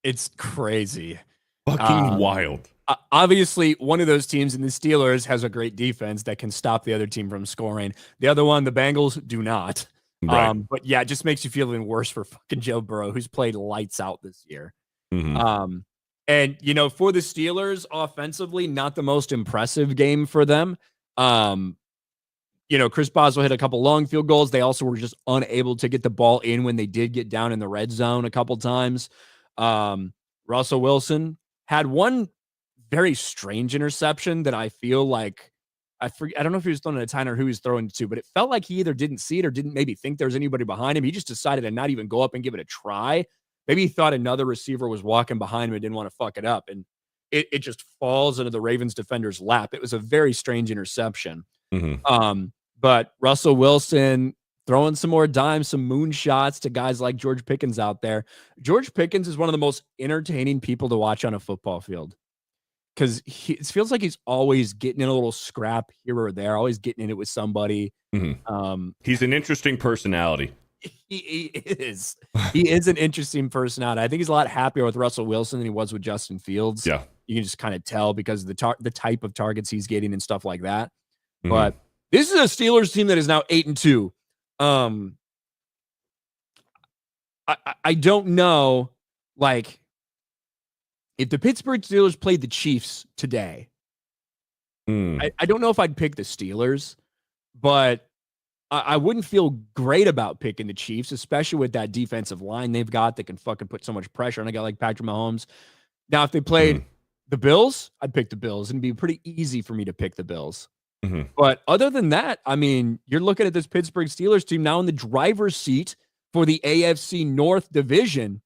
It's crazy. Fucking wild. Obviously, one of those teams in the Steelers has a great defense that can stop the other team from scoring. The other one, the Bengals, do not. Right. But yeah, it just makes you feel even worse for fucking Joe Burrow, who's played lights out this year. Mm-hmm. And, you know, for the Steelers, offensively, not the most impressive game for them. You know, Chris Boswell hit a couple long field goals. They also were just unable to get the ball in when they did get down in the red zone a couple times. Russell Wilson had one very strange interception that I feel like I don't know if he was throwing at a time or who he was throwing to, but it felt like he either didn't see it or didn't maybe think there was anybody behind him. He just decided to not even go up and give it a try. Maybe he thought another receiver was walking behind him and didn't want to fuck it up. And it just falls into the Ravens defender's lap. It was a very strange interception. Mm-hmm. But Russell Wilson throwing some more dimes, some moonshots to guys like George Pickens out there. George Pickens is one of the most entertaining people to watch on a football field because it feels like he's always getting in a little scrap here or there, always getting in it with somebody. Mm-hmm. He's an interesting personality. He is. He is an interesting personality. I think he's a lot happier with Russell Wilson than he was with Justin Fields. Yeah. You can just kind of tell because of the type of targets he's getting and stuff like that. Mm-hmm. But this is a Steelers team that is now 8-2. I don't know, like, if the Pittsburgh Steelers played the Chiefs today, I don't know if I'd pick the Steelers, but I wouldn't feel great about picking the Chiefs, especially with that defensive line they've got that can fucking put so much pressure on a guy like Patrick Mahomes. Now, if they played the Bills, I'd pick the Bills, and it'd be pretty easy for me to pick the Bills. Mm-hmm. But other than that, I mean, you're looking at this Pittsburgh Steelers team now in the driver's seat for the AFC North division.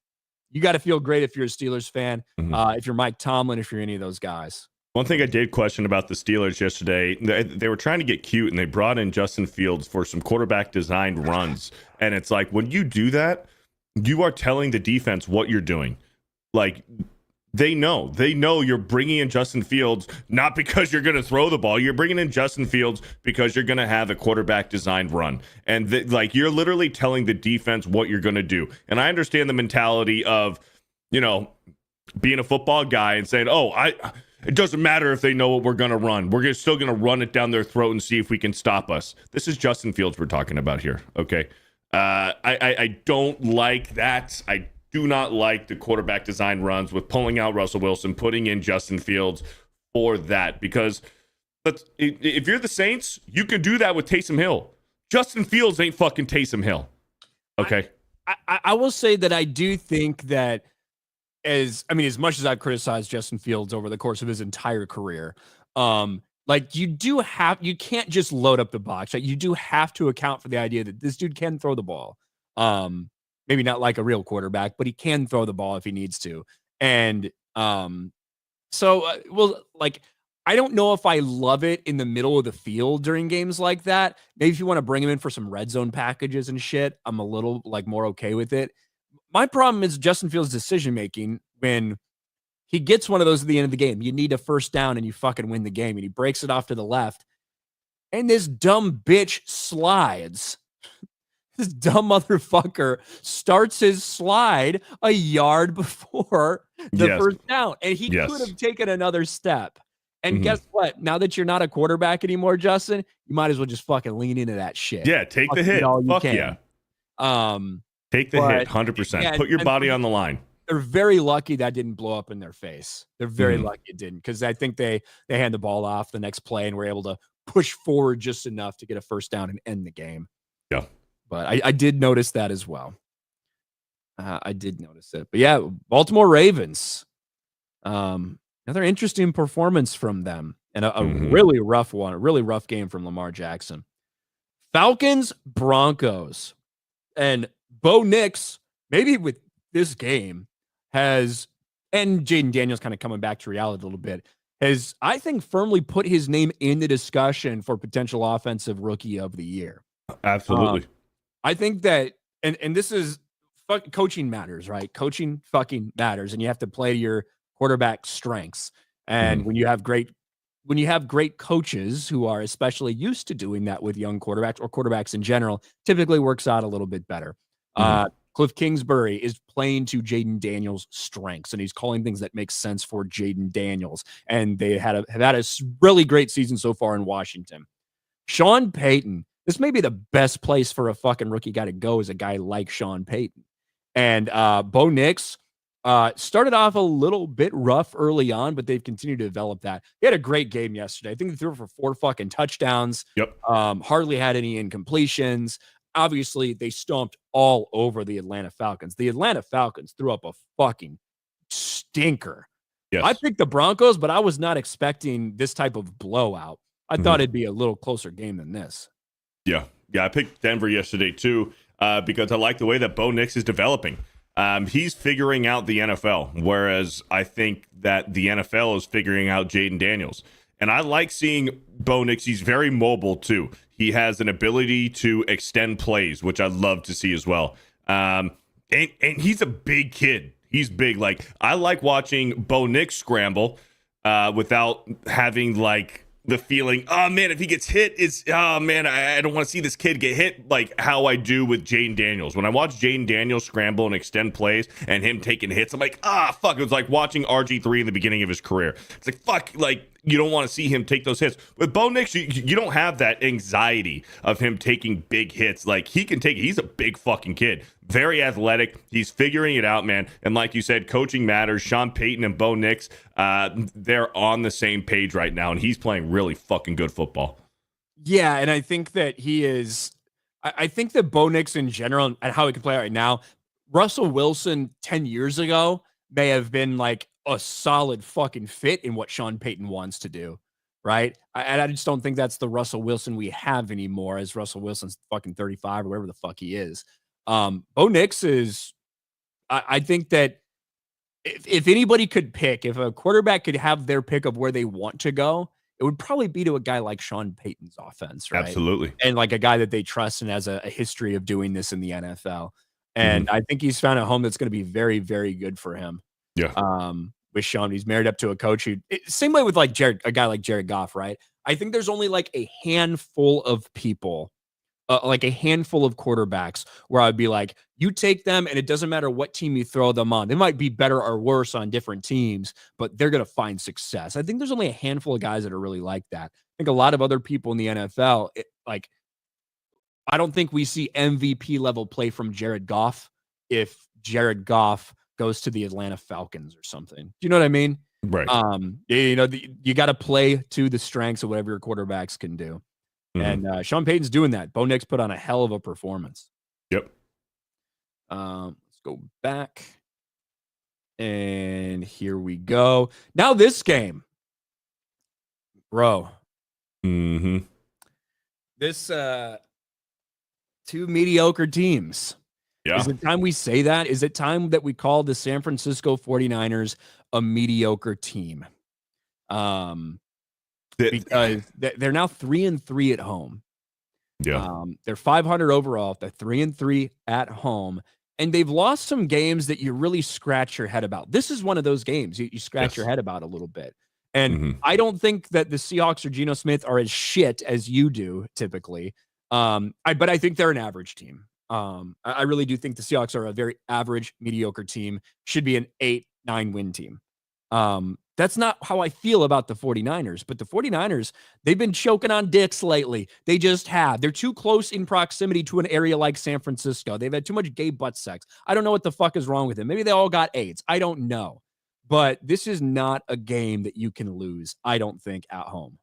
You got to feel great if you're a Steelers fan, if you're Mike Tomlin, if you're any of those guys. One thing I did question about the Steelers yesterday, they were trying to get cute, and they brought in Justin Fields for some quarterback-designed runs. And it's like, when you do that, you are telling the defense what you're doing. Like, they know you're bringing in Justin Fields not because you're going to throw the ball. You're bringing in Justin Fields because you're going to have a quarterback designed run. And like, you're literally telling the defense what you're going to do. And I understand the mentality of, you know, being a football guy and saying, it doesn't matter if they know what we're going to run. We're still going to run it down their throat and see if we can stop us. This is Justin Fields we're talking about here. Okay. I don't like that. I do not like the quarterback design runs with pulling out Russell Wilson, putting in Justin Fields for that. Because if you're the Saints, you can do that with Taysom Hill. Justin Fields ain't fucking Taysom Hill. Okay. I will say that I do think that as much as I've criticized Justin Fields over the course of his entire career, like you can't just load up the box. Like you do have to account for the idea that this dude can throw the ball. Maybe not like a real quarterback, but he can throw the ball if he needs to. And I don't know if I love it in the middle of the field during games like that. Maybe if you want to bring him in for some red zone packages and shit, I'm a little like more okay with it. My problem is Justin Fields' decision-making when he gets one of those at the end of the game. You need a first down and you fucking win the game. And he breaks it off to the left. And this dumb bitch slides. This dumb motherfucker starts his slide a yard before the first down. And he could have taken another step. And guess what? Now that you're not a quarterback anymore, Justin, you might as well just fucking lean into that shit. Yeah, take the hit. Fuck yeah. Take the hit, 100%. Yeah, put your body on the line. They're very lucky that didn't blow up in their face. They're very lucky it didn't, because I think they hand the ball off the next play and were able to push forward just enough to get a first down and end the game. Yeah. But I did notice that as well. I did notice it. But yeah, Baltimore Ravens. Another interesting performance from them. And a really rough one, a really rough game from Lamar Jackson. Falcons, Broncos. And Bo Nix, maybe with this game, and Jaden Daniels kind of coming back to reality a little bit, has, I think, firmly put his name in the discussion for potential offensive rookie of the year. Absolutely. I think that, and this is coaching matters, right? Coaching fucking matters, and you have to play to your quarterback strengths. And when you have great coaches who are especially used to doing that with young quarterbacks or quarterbacks in general, typically works out a little bit better. Cliff Kingsbury is playing to Jaden Daniels' strengths, and he's calling things that make sense for Jaden Daniels. And they have had a really great season so far in Washington. Sean Payton, this may be the best place for a fucking rookie guy to go, is a guy like Sean Payton. And Bo Nix started off a little bit rough early on, but they've continued to develop that. He had a great game yesterday. I think he threw for 4 fucking touchdowns. Yep. Hardly had any incompletions. Obviously, they stomped all over the Atlanta Falcons. The Atlanta Falcons threw up a fucking stinker. Yes. I picked the Broncos, but I was not expecting this type of blowout. I thought it'd be a little closer game than this. Yeah. I picked Denver yesterday too, because I like the way that Bo Nix is developing. He's figuring out the NFL, whereas I think that the NFL is figuring out Jaden Daniels. And I like seeing Bo Nix. He's very mobile too. He has an ability to extend plays, which I love to see as well. And he's a big kid. He's big. Like, I like watching Bo Nix scramble without having like the feeling, oh man, if he gets hit, I don't want to see this kid get hit, like how I do with Jaden Daniels. When I watch Jaden Daniels scramble and extend plays and him taking hits, I'm like, fuck. It was like watching RG3 in the beginning of his career. It's like, fuck, like, you don't want to see him take those hits. With Bo Nix, you don't have that anxiety of him taking big hits. Like, he can take it. He's a big fucking kid. Very athletic. He's figuring it out, man. And like you said, coaching matters. Sean Payton and Bo Nix, they're on the same page right now, and he's playing really fucking good football. Yeah, and I think that he is – I think that Bo Nix in general and how he can play right now, Russell Wilson 10 years ago may have been like a solid fucking fit in what Sean Payton wants to do, right? I just don't think that's the Russell Wilson we have anymore, as Russell Wilson's fucking 35 or whatever the fuck he is. Bo Nix is, I think that if anybody could pick, if a quarterback could have their pick of where they want to go, it would probably be to a guy like Sean Payton's offense, right? Absolutely. And like a guy that they trust and has a history of doing this in the NFL. And I think he's found a home that's going to be very, very good for him. Yeah. With Sean, he's married up to a coach who, same way with like a guy like Jared Goff, right? I think there's only like a handful of people, like a handful of quarterbacks where I'd be like, you take them and it doesn't matter what team you throw them on. They might be better or worse on different teams, but they're going to find success. I think there's only a handful of guys that are really like that. I think a lot of other people in the NFL, I don't think we see MVP level play from Jared Goff if Jared Goff goes to the Atlanta Falcons or something. Do you know what I mean? Right. You got to play to the strengths of whatever your quarterbacks can do. And Sean Payton's doing that. Bo Nix put on a hell of a performance. Yep. Let's go back. And here we go. Now this game. Bro. This two mediocre teams. Yeah. Is it time we say that? Is it time that we call the San Francisco 49ers a mediocre team? Because they're now 3-3 at home. Yeah. They're 500 overall. They're 3-3 at home. And they've lost some games that you really scratch your head about. This is one of those games you scratch your head about a little bit. And I don't think that the Seahawks or Geno Smith are as shit as you do typically. But I think they're an average team. I really do think the Seahawks are a very average, mediocre team. Should be an 8-9 win team. That's not how I feel about the 49ers, but the 49ers, they've been choking on dicks lately. They just have. They're too close in proximity to an area like San Francisco. They've had too much gay butt sex. I don't know what the fuck is wrong with them. Maybe they all got AIDS. I don't know. But this is not a game that you can lose, I don't think, at home.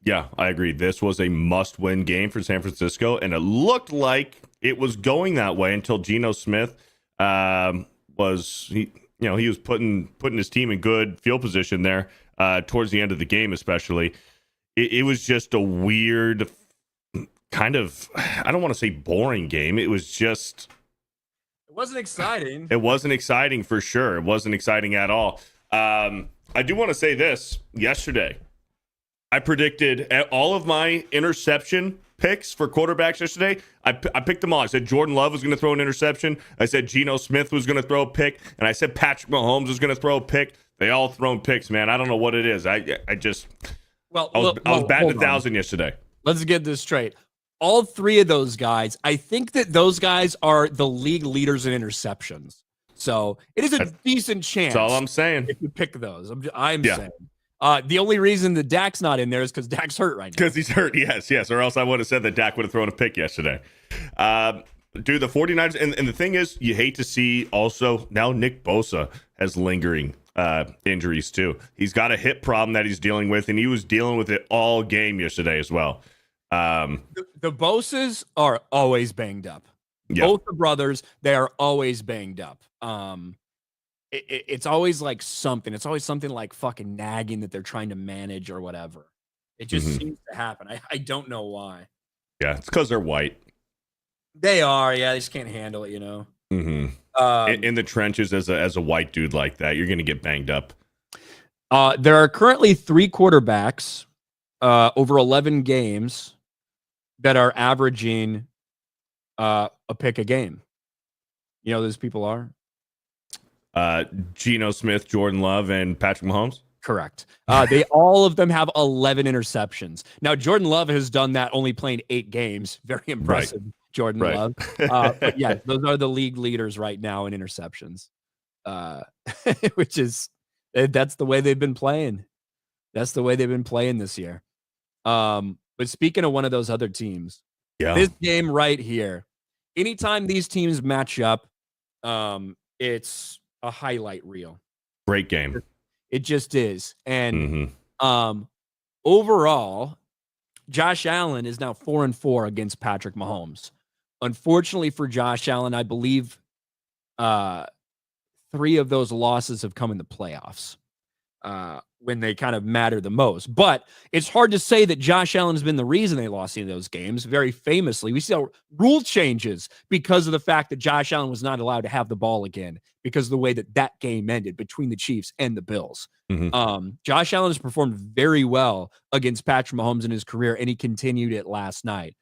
Yeah, I agree. This was a must-win game for San Francisco, and it looked like it was going that way until Geno Smith he was putting his team in good field position there towards the end of the game, especially. It was just a weird kind of, I don't want to say boring game. It was just... It wasn't exciting. It wasn't exciting for sure. It wasn't exciting at all. I do want to say this. Yesterday, I predicted all of my interception picks for quarterbacks yesterday, I picked them all. I said Jordan Love was going to throw an interception. I said Geno Smith was going to throw a pick. And I said Patrick Mahomes was going to throw a pick. They all thrown picks, man. I don't know what it is. I was batting 1,000 yesterday. Let's get this straight. All three of those guys, I think that those guys are the league leaders in interceptions. So it is a decent chance. That's all I'm saying. If you pick those, I'm saying. The only reason that Dak's not in there is because Dak's hurt right now. Because he's hurt, yes. Or else I would have said that Dak would have thrown a pick yesterday. Dude, the 49ers, and the thing is, you hate to see also, now Nick Bosa has lingering injuries too. He's got a hip problem that he's dealing with, and he was dealing with it all game yesterday as well. The Bosas are always banged up. Yeah. Both the brothers, they are always banged up. It's always like something. It's always something like fucking nagging that they're trying to manage or whatever. It just seems to happen. I don't know why. Yeah, it's because they're white. They are. Yeah, they just can't handle it, you know. In the trenches as a white dude like that, you're going to get banged up. There are currently 3 quarterbacks over 11 games that are averaging a pick a game. You know who those people are? Geno Smith, Jordan Love, and Patrick Mahomes. Correct. They all of them have 11 interceptions. Now, Jordan Love has done that only playing 8 games. Very impressive, right. Jordan Love. But yeah, those are the league leaders right now in interceptions, which is, that's the way they've been playing. That's the way they've been playing this year. But speaking of one of those other teams, this game right here, anytime these teams match up, it's a highlight reel. Great game. It just is. And overall, Josh Allen is now 4-4 against Patrick Mahomes. Unfortunately for Josh Allen, I believe 3 of those losses have come in the playoffs when they kind of matter the most. But it's hard to say that Josh Allen has been the reason they lost any of those games. Very famously, we see rule changes because of the fact that Josh Allen was not allowed to have the ball again because of the way that game ended between the Chiefs and the Bills. Josh Allen has performed very well against Patrick Mahomes in his career, and he continued it last night.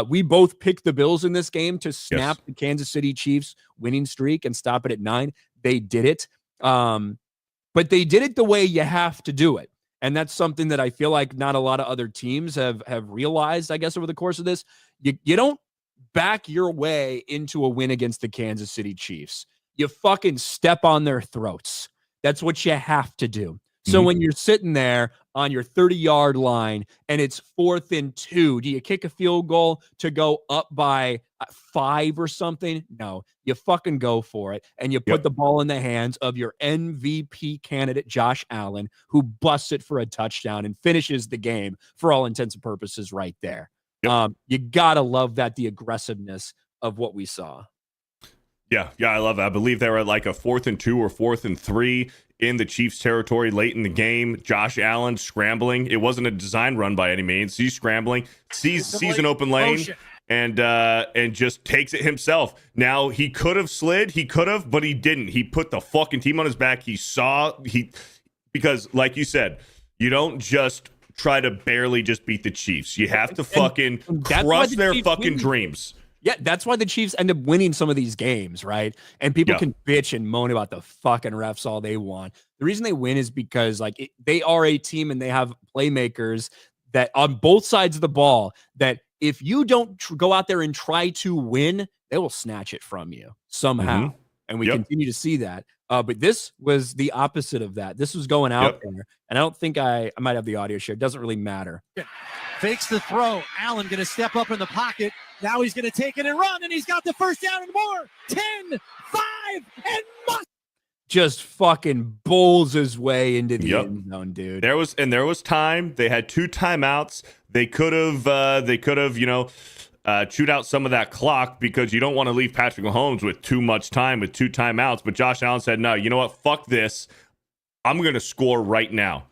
We both picked the Bills in this game to snap the Kansas City Chiefs winning streak and stop it at 9. They did it. But they did it the way you have to do it. And that's something that I feel like not a lot of other teams have realized, I guess, over the course of this. You don't back your way into a win against the Kansas City Chiefs. You fucking step on their throats. That's what you have to do. So when you're sitting there on your 30-yard line and it's 4th and 2, do you kick a field goal to go up by 5 or something? No, you fucking go for it. And you put the ball in the hands of your MVP candidate, Josh Allen, who busts it for a touchdown and finishes the game for all intents and purposes right there. You got to love that, the aggressiveness of what we saw. Yeah, I love it. I believe they were at like a 4th and 2 or 4th and 3 in the Chiefs territory late in the game. Josh Allen scrambling. It wasn't a design run by any means. He's scrambling, sees an open lane, and just takes it himself. Now, he could have slid, but he didn't. He put the fucking team on his back. Because like you said, you don't just try to barely just beat the Chiefs. You have to fucking crush their fucking dreams. Yeah, that's why the Chiefs end up winning some of these games, right? And people can bitch and moan about the fucking refs all they want. The reason they win is because they are a team and they have playmakers that on both sides of the ball that if you don't go out there and try to win, they will snatch it from you somehow. And we continue to see that. But this was the opposite of that. This was going out there. And I don't think I might have the audio share. It doesn't really matter. Fakes the throw. Allen going to step up in the pocket. Now he's going to take it and run, and he's got the first down and more. 10, 5, and must. Just fucking bowls his way into the end zone, dude. There was time. They had 2 timeouts. They could have, chewed out some of that clock because you don't want to leave Patrick Mahomes with too much time with 2 timeouts. But Josh Allen said, no, you know what? Fuck this. I'm going to score right now.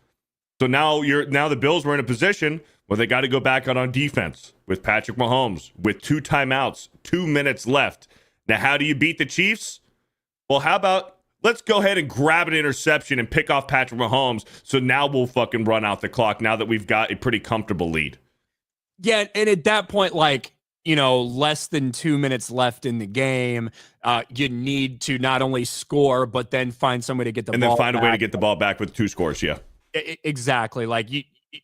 So now the Bills were in a position where they got to go back out on defense with Patrick Mahomes with 2 timeouts, 2 minutes left. Now, how do you beat the Chiefs? Well, how about let's go ahead and grab an interception and pick off Patrick Mahomes. So now we'll fucking run out the clock now that we've got a pretty comfortable lead. Yeah, and at that point, like, less than 2 minutes left in the game, you need to not only score, but then find some way to get the ball and then find back. a way to get the ball back with 2 scores. Yeah, exactly. Like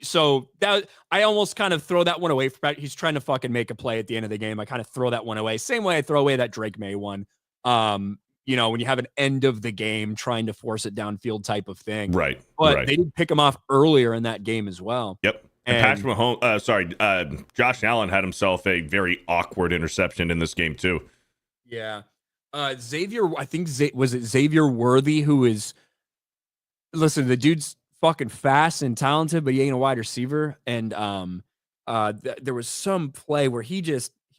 so that I almost kind of throw that one away. He's trying to fucking make a play at the end of the game. I kind of throw that one away. Same way I throw away that Drake May one. When you have an end of the game trying to force it downfield type of thing. right. But they did pick him off earlier in that game as well. Yep. And Patrick Mahomes, Josh Allen had himself a very awkward interception in this game too. Yeah. Xavier, I think, was it Xavier Worthy, who is, listen, the dude's fucking fast and talented, but he ain't a wide receiver. And there was some play where he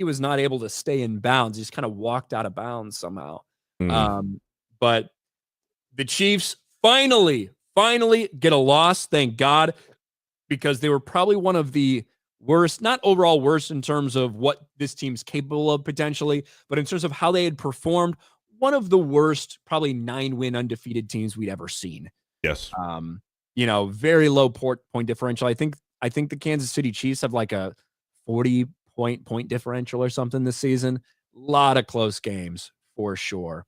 was not able to stay in bounds. He just kind of walked out of bounds somehow. But the Chiefs finally get a loss. Thank God. Because they were probably one of the worst, not overall worst in terms of what this team's capable of potentially, but in terms of how they had performed, one of the worst, probably 9-win undefeated teams we'd ever seen. Yes. Very low point differential. I think the Kansas City Chiefs have like a 40-point differential or something this season. A lot of close games for sure.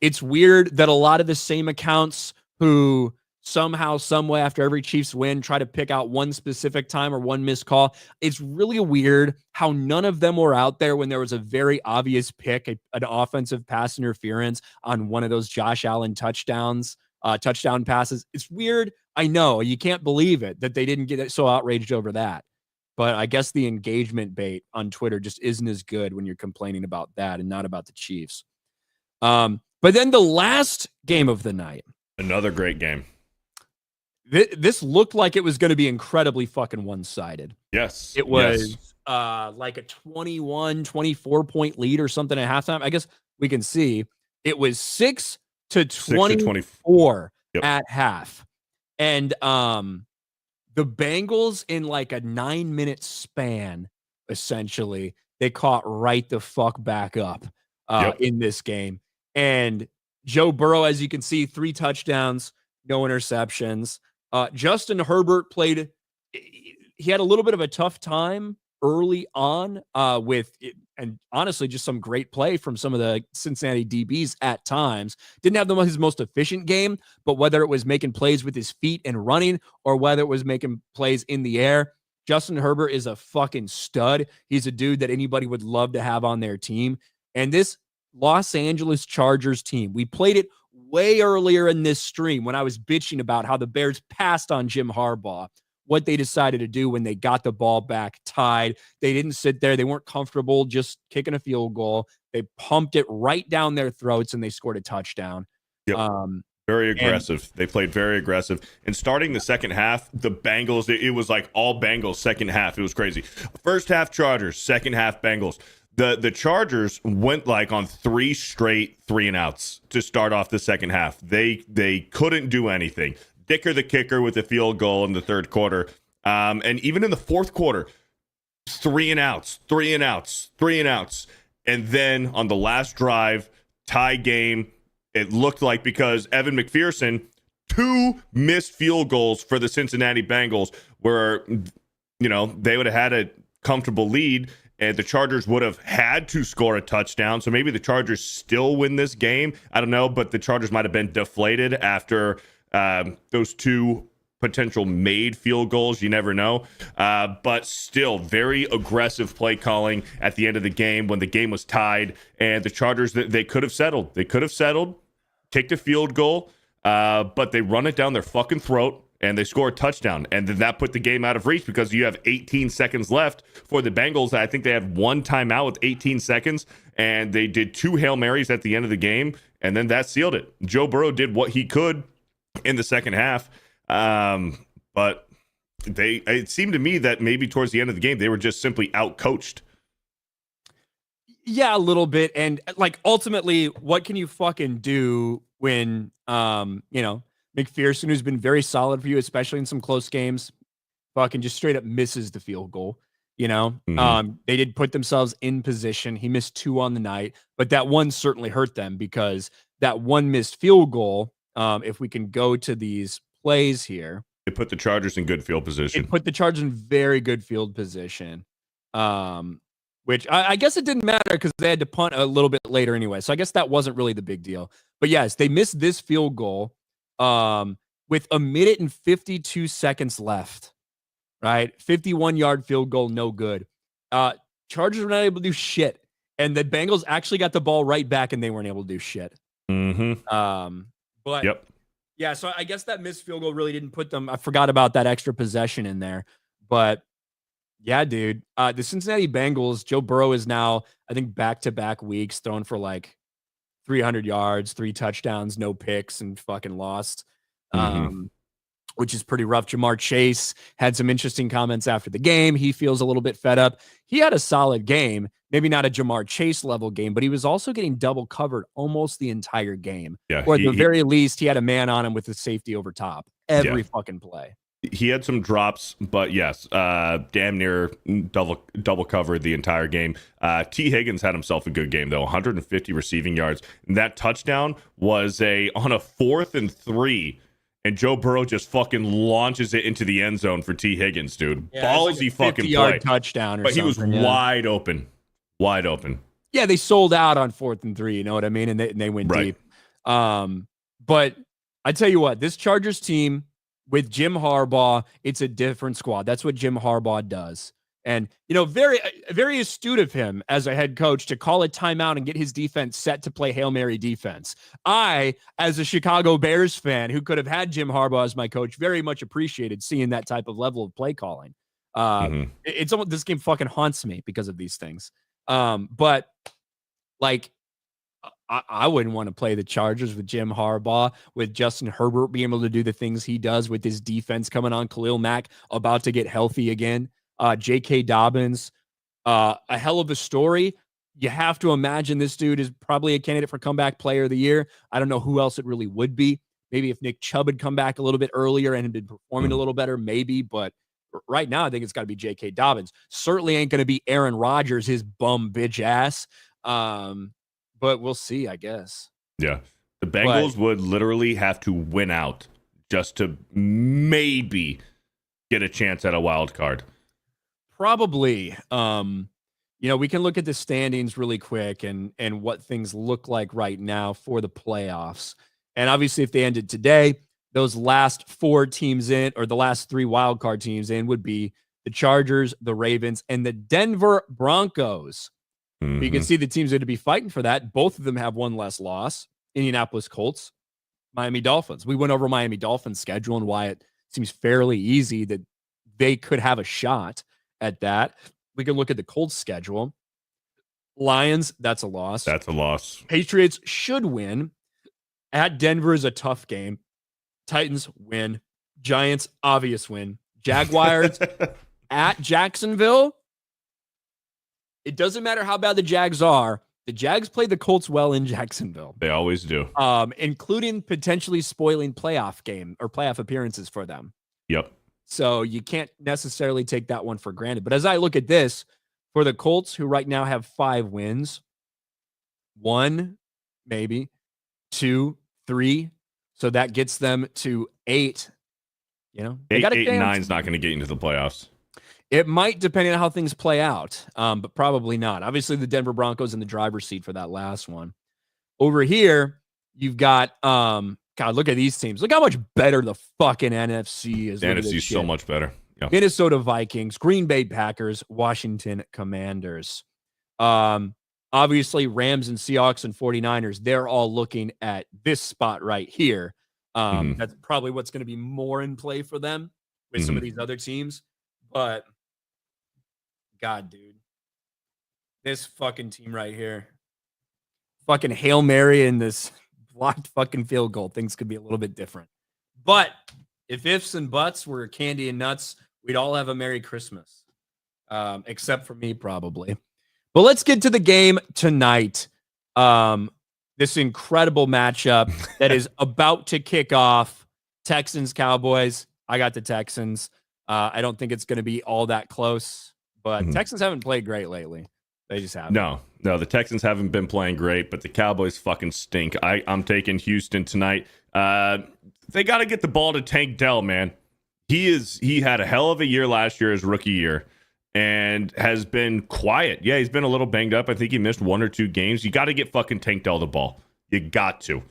It's weird that a lot of the same accounts who somehow, some way, after every Chiefs win, try to pick out one specific time or one missed call. It's really weird how none of them were out there when there was a very obvious pick, an offensive pass interference on one of those Josh Allen touchdown passes. It's weird. I know you can't believe it that they didn't get so outraged over that. But I guess the engagement bait on Twitter just isn't as good when you're complaining about that and not about the Chiefs. But then the last game of the night. Another great game. This looked like it was going to be incredibly fucking one-sided. Yes. It was like a 21-24 point lead or something at halftime. I guess we can see it was 6-24 at half. And the Bengals, in like a 9-minute span, essentially, they caught right the fuck back up in this game. And Joe Burrow, as you can see, 3 touchdowns, no interceptions. Justin Herbert played. He had a little bit of a tough time early on with it, and honestly, just some great play from some of the Cincinnati DBs at times. Didn't have his most efficient game, but whether it was making plays with his feet and running or whether it was making plays in the air, Justin Herbert is a fucking stud. He's a dude that anybody would love to have on their team. And this Los Angeles Chargers team, we played it way earlier in this stream when I was bitching about how the Bears passed on Jim Harbaugh, what they decided to do when they got the ball back tied. They didn't sit there. They weren't comfortable just kicking a field goal. They pumped it right down their throats and they scored a touchdown. Yep. Very aggressive. They played very aggressive. And starting the second half, the Bengals, it was like all Bengals second half. It was crazy. First half Chargers, second half Bengals. The Chargers went like on 3 straight 3-and-outs to start off the second half. They couldn't do anything. Dicker the kicker with a field goal in the third quarter. And even in the fourth quarter, 3-and-outs. And then on the last drive, tie game, it looked like because Evan McPherson, 2 missed field goals for the Cincinnati Bengals where, they would have had a comfortable lead. And the Chargers would have had to score a touchdown. So maybe the Chargers still win this game. I don't know, but the Chargers might have been deflated after those 2 potential made field goals. You never know. But still, very aggressive play calling at the end of the game when the game was tied. And the Chargers, they could have settled. Kicked a field goal, but they run it down their fucking throat. And they score a touchdown. And then that put the game out of reach because you have 18 seconds left for the Bengals. I think they had 1 timeout with 18 seconds. And they did 2 Hail Marys at the end of the game. And then that sealed it. Joe Burrow did what he could in the second half. But it seemed to me that maybe towards the end of the game, they were just simply outcoached. Yeah, a little bit. And like ultimately, what can you fucking do when, McPherson, who's been very solid for you, especially in some close games, fucking just straight up misses the field goal. They did put themselves in position. He missed 2 on the night, but that one certainly hurt them because that one missed field goal. If we can go to these plays here, It put the Chargers in good field position. It put the Chargers in very good field position. Which I guess it didn't matter because they had to punt a little bit later anyway. So I guess that wasn't really the big deal. But yes, they missed this field goal with 1 minute and 52 seconds left, right? 51-yard field goal, no good. Chargers were not able to do shit. And the Bengals actually got the ball right back and they weren't able to do shit. But yep. Yeah, so I guess that missed field goal really didn't put them. I forgot about that extra possession in there. But yeah, dude, the Cincinnati Bengals, Joe Burrow is now, I think, back-to-back weeks thrown for like 300 yards, 3 touchdowns, no picks, and fucking lost, which is pretty rough. Jamar Chase had some interesting comments after the game. He feels a little bit fed up. He had a solid game, maybe not a Jamar Chase level game, but he was also getting double covered almost the entire game. Yeah, or at the very least, he had a man on him with the safety over top every fucking play. He had some drops, but yes, damn near double covered the entire game. T. Higgins had himself a good game, though, 150 receiving yards. And that touchdown was on a 4th and 3, and Joe Burrow just fucking launches it into the end zone for T. Higgins, dude. Yeah, ballsy like fucking play. Touchdown or but he was wide open. Yeah, they sold out on 4th and 3, you know what I mean? And they went deep. But I tell you what, this Chargers team, with Jim Harbaugh, it's a different squad. That's what Jim Harbaugh does. And, you know, very, very astute of him as a head coach to call a timeout and get his defense set to play Hail Mary defense. I, as a Chicago Bears fan who could have had Jim Harbaugh as my coach, very much appreciated seeing that type of level of play calling. It's almost, this game fucking haunts me because of these things. But like, I wouldn't want to play the Chargers with Jim Harbaugh, with Justin Herbert being able to do the things he does with his defense coming on, Khalil Mack about to get healthy again, J.K. Dobbins, a hell of a story. You have to imagine this dude is probably a candidate for comeback player of the year. I don't know who else it really would be. Maybe if Nick Chubb had come back a little bit earlier and had been performing a little better, maybe. But right now, I think it's got to be J.K. Dobbins. Certainly ain't going to be Aaron Rodgers, his bum bitch ass. But we'll see, I guess. Yeah. The Bengals would literally have to win out just to maybe get a chance at a wild card. Probably. You know, we can look at the standings really quick and what things look like right now for the playoffs. And obviously, if they ended today, those last 4 teams in, or the last 3 wild card teams in, would be the Chargers, the Ravens, and the Denver Broncos. You can see the teams that would be fighting for that. Both of them have 1 less loss. Indianapolis Colts, Miami Dolphins. We went over Miami Dolphins' schedule and why it seems fairly easy that they could have a shot at that. We can look at the Colts' schedule. Lions, that's a loss. That's a loss. Patriots should win. At Denver is a tough game. Titans win. Giants, obvious win. Jaguars at Jacksonville. It doesn't matter how bad the Jags are. The Jags play the Colts well in Jacksonville. They always do. Including potentially spoiling playoff game or playoff appearances for them. Yep. So you can't necessarily take that one for granted. But as I look at this, for the Colts, who right now have 5 wins, 1, maybe, 2, 3. So that gets them to 8. You know, 8 and 9 is not going to get into the playoffs. It might, depending on how things play out, but probably not. Obviously, the Denver Broncos in the driver's seat for that last one. Over here, you've got, God, look at these teams. Look how much better the fucking NFC is. The NFC is so much better. Yeah. Minnesota Vikings, Green Bay Packers, Washington Commanders. Obviously, Rams and Seahawks and 49ers, they're all looking at this spot right here. That's probably what's going to be more in play for them with some of these other teams. But God, dude, this fucking team right here, fucking Hail Mary and this blocked fucking field goal, things could be a little bit different. But if ifs and buts were candy and nuts, we'd all have a Merry Christmas, except for me, probably. But let's get to the game tonight. This incredible matchup that is about to kick off. Texans, Cowboys. I got the Texans. I don't think it's going to be all that close, but Texans haven't played great lately. They just haven't. No, the Texans haven't been playing great, but the Cowboys fucking stink. I'm taking Houston tonight. They got to get the ball to Tank Dell, man. He had a hell of a year last year, his rookie year, and has been quiet. Yeah, he's been a little banged up. I think he missed 1 or 2 games. You got to get fucking Tank Dell the ball. You got to.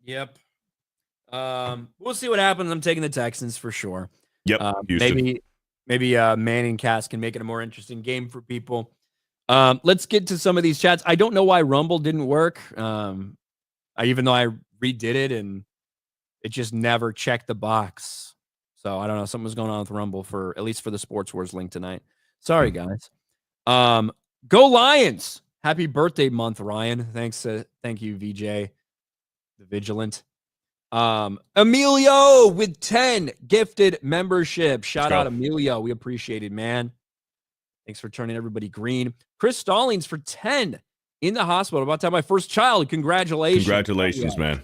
Yep. We'll see what happens. I'm taking the Texans for sure. Yep. Maybe Manning Cass can make it a more interesting game for people. Let's get to some of these chats. I don't know why Rumble didn't work. Even though I redid it and it just never checked the box. So I don't know. Something was going on with Rumble at least for the Sports Wars link tonight. Sorry, guys. Go Lions. Happy birthday month, Ryan. Thank you, VJ, the Vigilant. Emilio with 10 gifted membership. Shout out Emilio. We appreciate it, man. Thanks for turning everybody green. Chris Stallings for 10 in the hospital. About to have my first child. Congratulations, man.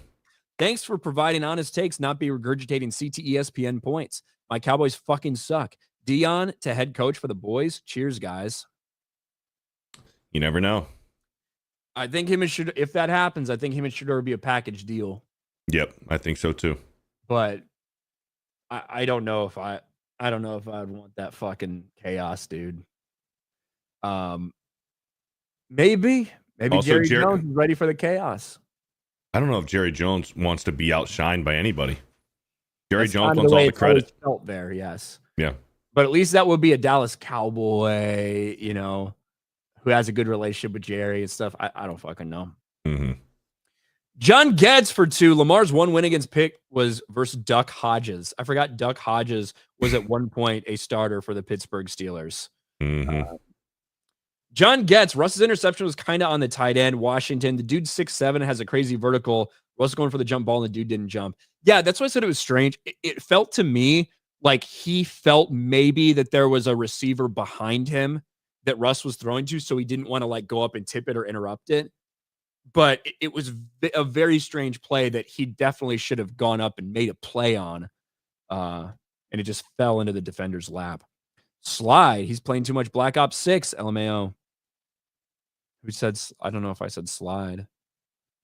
Thanks for providing honest takes, not be regurgitating CTESPN points. My Cowboys fucking suck. Dion to head coach for the boys. Cheers, guys. You never know. I think if that happens, I think him and Shedeur would be a package deal. Yep, I think so too. But I don't know if I'd want that fucking chaos, dude. Maybe also, Jerry Jones is ready for the chaos. I don't know if Jerry Jones wants to be outshined by anybody. Jerry Jones wants all the credit. Felt there, yes. Yeah. But at least that would be a Dallas Cowboy, who has a good relationship with Jerry and stuff. I don't fucking know. Mm-hmm. John Getz for 2. Lamar's one win against Pitt was versus Duck Hodges. I forgot Duck Hodges was at one point a starter for the Pittsburgh Steelers. Mm-hmm. John Getz, Russ's interception was kind of on the tight end. Washington, the dude's 6'7", has a crazy vertical. Russ going for the jump ball, and the dude didn't jump. Yeah, that's why I said it was strange. It felt to me like he felt maybe that there was a receiver behind him that Russ was throwing to, so he didn't want to go up and tip it or interrupt it. But it was a very strange play that he definitely should have gone up and made a play on. And it just fell into the defender's lap. Slide. He's playing too much Black Ops 6, LMAO. Who said, I don't know if I said slide.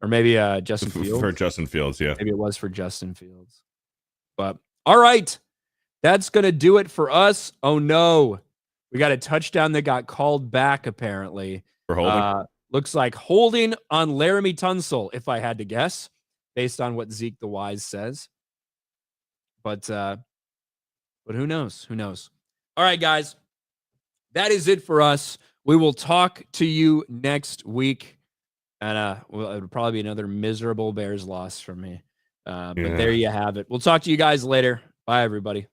Or maybe Justin Fields. For Justin Fields, yeah. Maybe it was for Justin Fields. But, all right. That's going to do it for us. Oh, no. We got a touchdown that got called back, apparently. For holding? Looks like holding on Laramie Tunsil, if I had to guess, based on what Zeke the Wise says. But who knows? Who knows? All right, guys. That is it for us. We will talk to you next week. And it would probably be another miserable Bears loss for me. But there you have it. We'll talk to you guys later. Bye, everybody.